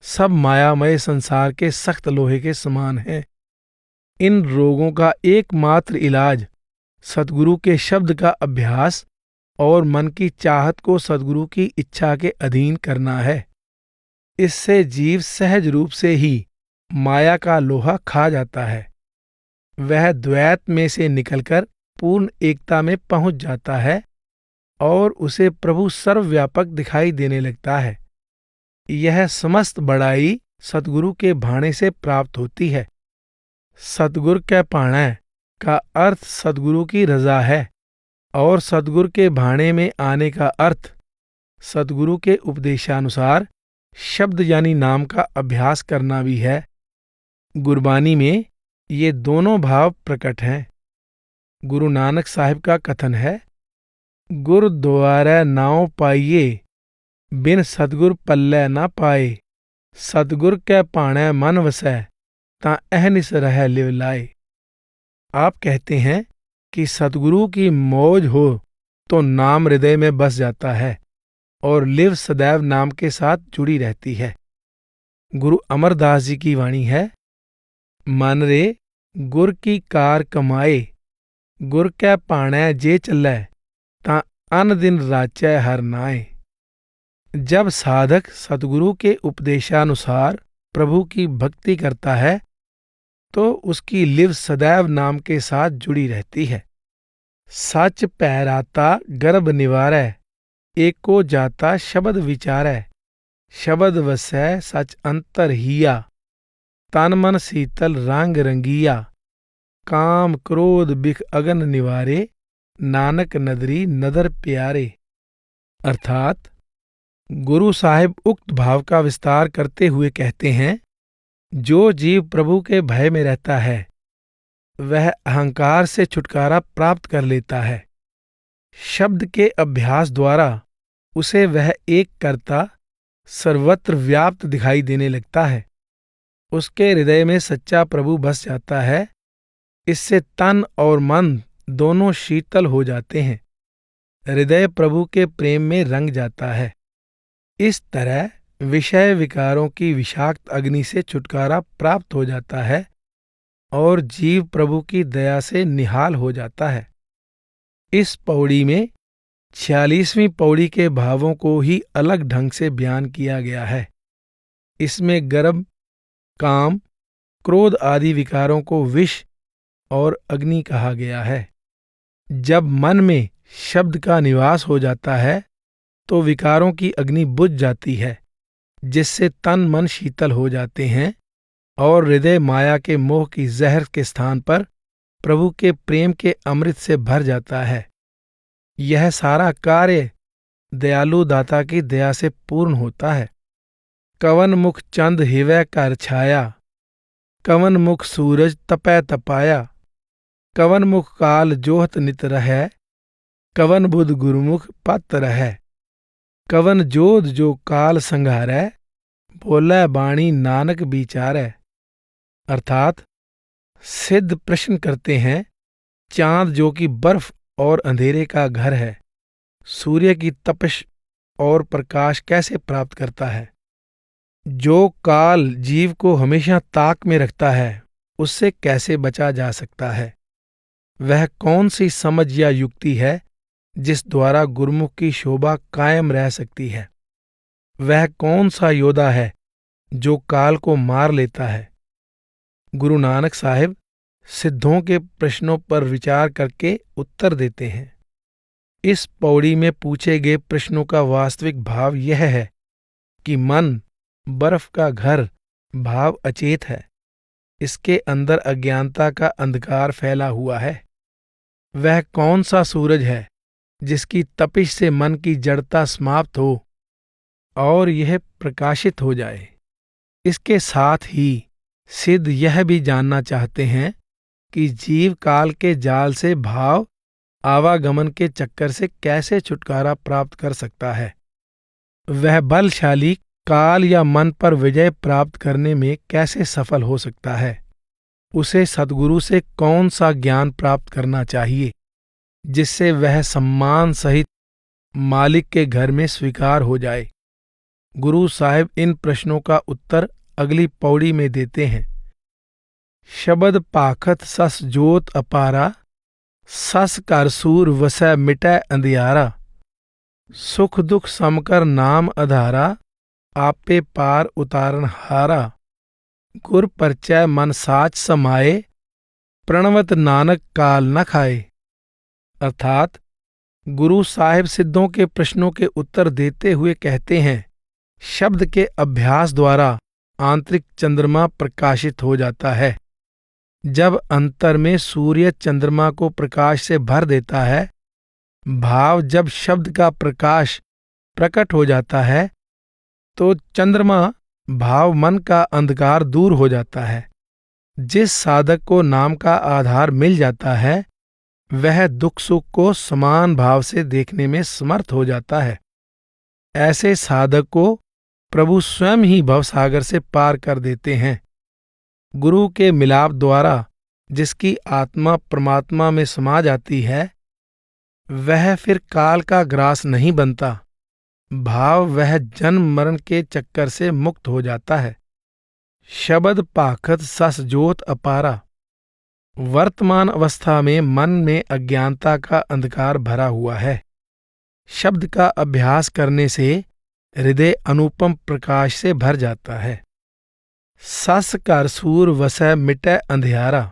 सब मायामय संसार के सख्त लोहे के समान है। इन रोगों का एकमात्र इलाज सद्गुरु के शब्द का अभ्यास और मन की चाहत को सद्गुरु की इच्छा के अधीन करना है। इससे जीव सहज रूप से ही माया का लोहा खा जाता है। वह द्वैत में से निकलकर पूर्ण एकता में पहुंच जाता है और उसे प्रभु सर्वव्यापक दिखाई देने लगता है। यह समस्त बड़ाई सतगुरु के भाणे से प्राप्त होती है। सतगुर कै पाणै का अर्थ सतगुरु की रजा है और सतगुर के भाणे में आने का अर्थ सतगुरु के उपदेशानुसार शब्द यानी नाम का अभ्यास करना भी है। गुरबानी में ये दोनों भाव प्रकट हैं। गुरु नानक साहिब का कथन है, गुर द्वारै नाउ पाइये, बिन सतगुर पल्लै न पाए। सतगुर कै पाणै मन वसै, तां अहनिस रह लिव लाए। आप कहते हैं कि सतगुरु की मौज हो तो नाम हृदय में बस जाता है और लिव सदैव नाम के साथ जुड़ी रहती है। गुरु अमरदास जी की वाणी है, मन रे गुर की कार कमाए, गुर कै पाणै जे चलै, तां अन दिन राचै हर नाए। जब साधक सतगुरु के उपदेशानुसार प्रभु की भक्ति करता है तो उसकी लिव सदैव नाम के साथ जुड़ी रहती है। सच पैराता गर्भ निवारै, एको जाता शब्द विचारै। शबद वसै सच अंतर हिया, तन मन शीतल रंग रंगिया, काम क्रोध बिख अगन निवारे, नानक नदरी नदर प्यारे। अर्थात गुरु साहिब उक्त भाव का विस्तार करते हुए कहते हैं, जो जीव प्रभु के भय में रहता है वह अहंकार से छुटकारा प्राप्त कर लेता है। शब्द के अभ्यास द्वारा उसे वह एक कर्ता सर्वत्र व्याप्त दिखाई देने लगता है। उसके हृदय में सच्चा प्रभु बस जाता है। इससे तन और मन दोनों शीतल हो जाते हैं। हृदय प्रभु के प्रेम में रंग जाता है। इस तरह विषय विकारों की विषाक्त अग्नि से छुटकारा प्राप्त हो जाता है और जीव प्रभु की दया से निहाल हो जाता है। इस पौड़ी में 46वीं पौड़ी के भावों को ही अलग ढंग से बयान किया गया है। इसमें गर्भ, काम, क्रोध आदि विकारों को विष और अग्नि कहा गया है। जब मन में शब्द का निवास हो जाता है तो विकारों की अग्नि बुझ जाती है, जिससे तन मन शीतल हो जाते हैं और हृदय माया के मोह की जहर के स्थान पर प्रभु के प्रेम के अमृत से भर जाता है। यह सारा कार्य दयालु दाता की दया से पूर्ण होता है। कवन मुख चंद हिवै कर छाया, कवन मुख सूरज तपै तपाया, कवन मुख काल जोहत नित रहै, कवन बुध गुरुमुख पत रहै, कवन जोध जो काल संघारै, बोलै बाणी नानक विचारै। अर्थात सिद्ध प्रश्न करते हैं, चांद जो कि बर्फ और अंधेरे का घर है, सूर्य की तपिश और प्रकाश कैसे प्राप्त करता है? जो काल जीव को हमेशा ताक में रखता है, उससे कैसे बचा जा सकता है? वह कौन सी समझ या युक्ति है जिस द्वारा गुरुमुख की शोभा कायम रह सकती है? वह कौन सा योद्धा है जो काल को मार लेता है? गुरु नानक साहिब सिद्धों के प्रश्नों पर विचार करके उत्तर देते हैं। इस पौड़ी में पूछे गए प्रश्नों का वास्तविक भाव यह है कि मन बर्फ का घर भाव अचेत है। इसके अंदर अज्ञानता का अंधकार फैला हुआ है। वह कौन सा सूरज है जिसकी तपिश से मन की जड़ता समाप्त हो और यह प्रकाशित हो जाए? इसके साथ ही सिद्ध यह भी जानना चाहते हैं कि जीव काल के जाल से भाव आवागमन के चक्कर से कैसे छुटकारा प्राप्त कर सकता है। वह बलशाली काल या मन पर विजय प्राप्त करने में कैसे सफल हो सकता है। उसे सद्गुरु से कौन सा ज्ञान प्राप्त करना चाहिए जिससे वह सम्मान सहित मालिक के घर में स्वीकार हो जाए। गुरु साहिब इन प्रश्नों का उत्तर अगली पौड़ी में देते हैं। शबद पाखत सस जोत अपारा, सस कर सूर वसै मिटै अंधियारा, सुख दुख समकर नाम आधारा, आपे पार उतारन हारा, गुर परचय मन साच समाए, प्रणवत नानक काल न खाए। अर्थात गुरु साहिब सिद्धों के प्रश्नों के उत्तर देते हुए कहते हैं, शब्द के अभ्यास द्वारा आंतरिक चंद्रमा प्रकाशित हो जाता है। जब अंतर में सूर्य चंद्रमा को प्रकाश से भर देता है, भाव जब शब्द का प्रकाश प्रकट हो जाता है, तो चंद्रमा भाव मन का अंधकार दूर हो जाता है। जिस साधक को नाम का आधार मिल जाता है, वह दुख सुख को समान भाव से देखने में समर्थ हो जाता है। ऐसे साधक को प्रभु स्वयं ही भवसागर से पार कर देते हैं। गुरु के मिलाप द्वारा जिसकी आत्मा परमात्मा में समा जाती है, वह फिर काल का ग्रास नहीं बनता। भाव वह जन्म मरण के चक्कर से मुक्त हो जाता है। शबद पाखत सस जोत अपारा। वर्तमान अवस्था में मन में अज्ञानता का अंधकार भरा हुआ है। शब्द का अभ्यास करने से हृदय अनुपम प्रकाश से भर जाता है। सस कर सूर वसै मिटै अंधियारा।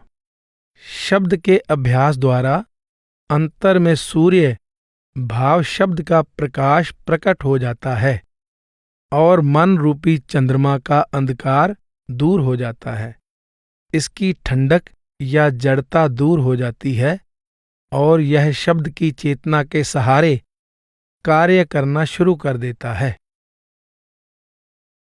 शब्द के अभ्यास द्वारा अंतर में सूर्य भाव शब्द का प्रकाश प्रकट हो जाता है। और मन रूपी चंद्रमा का अंधकार दूर हो जाता है। इसकी ठंडक या जड़ता दूर हो जाती है और यह शब्द की चेतना के सहारे कार्य करना शुरू कर देता है।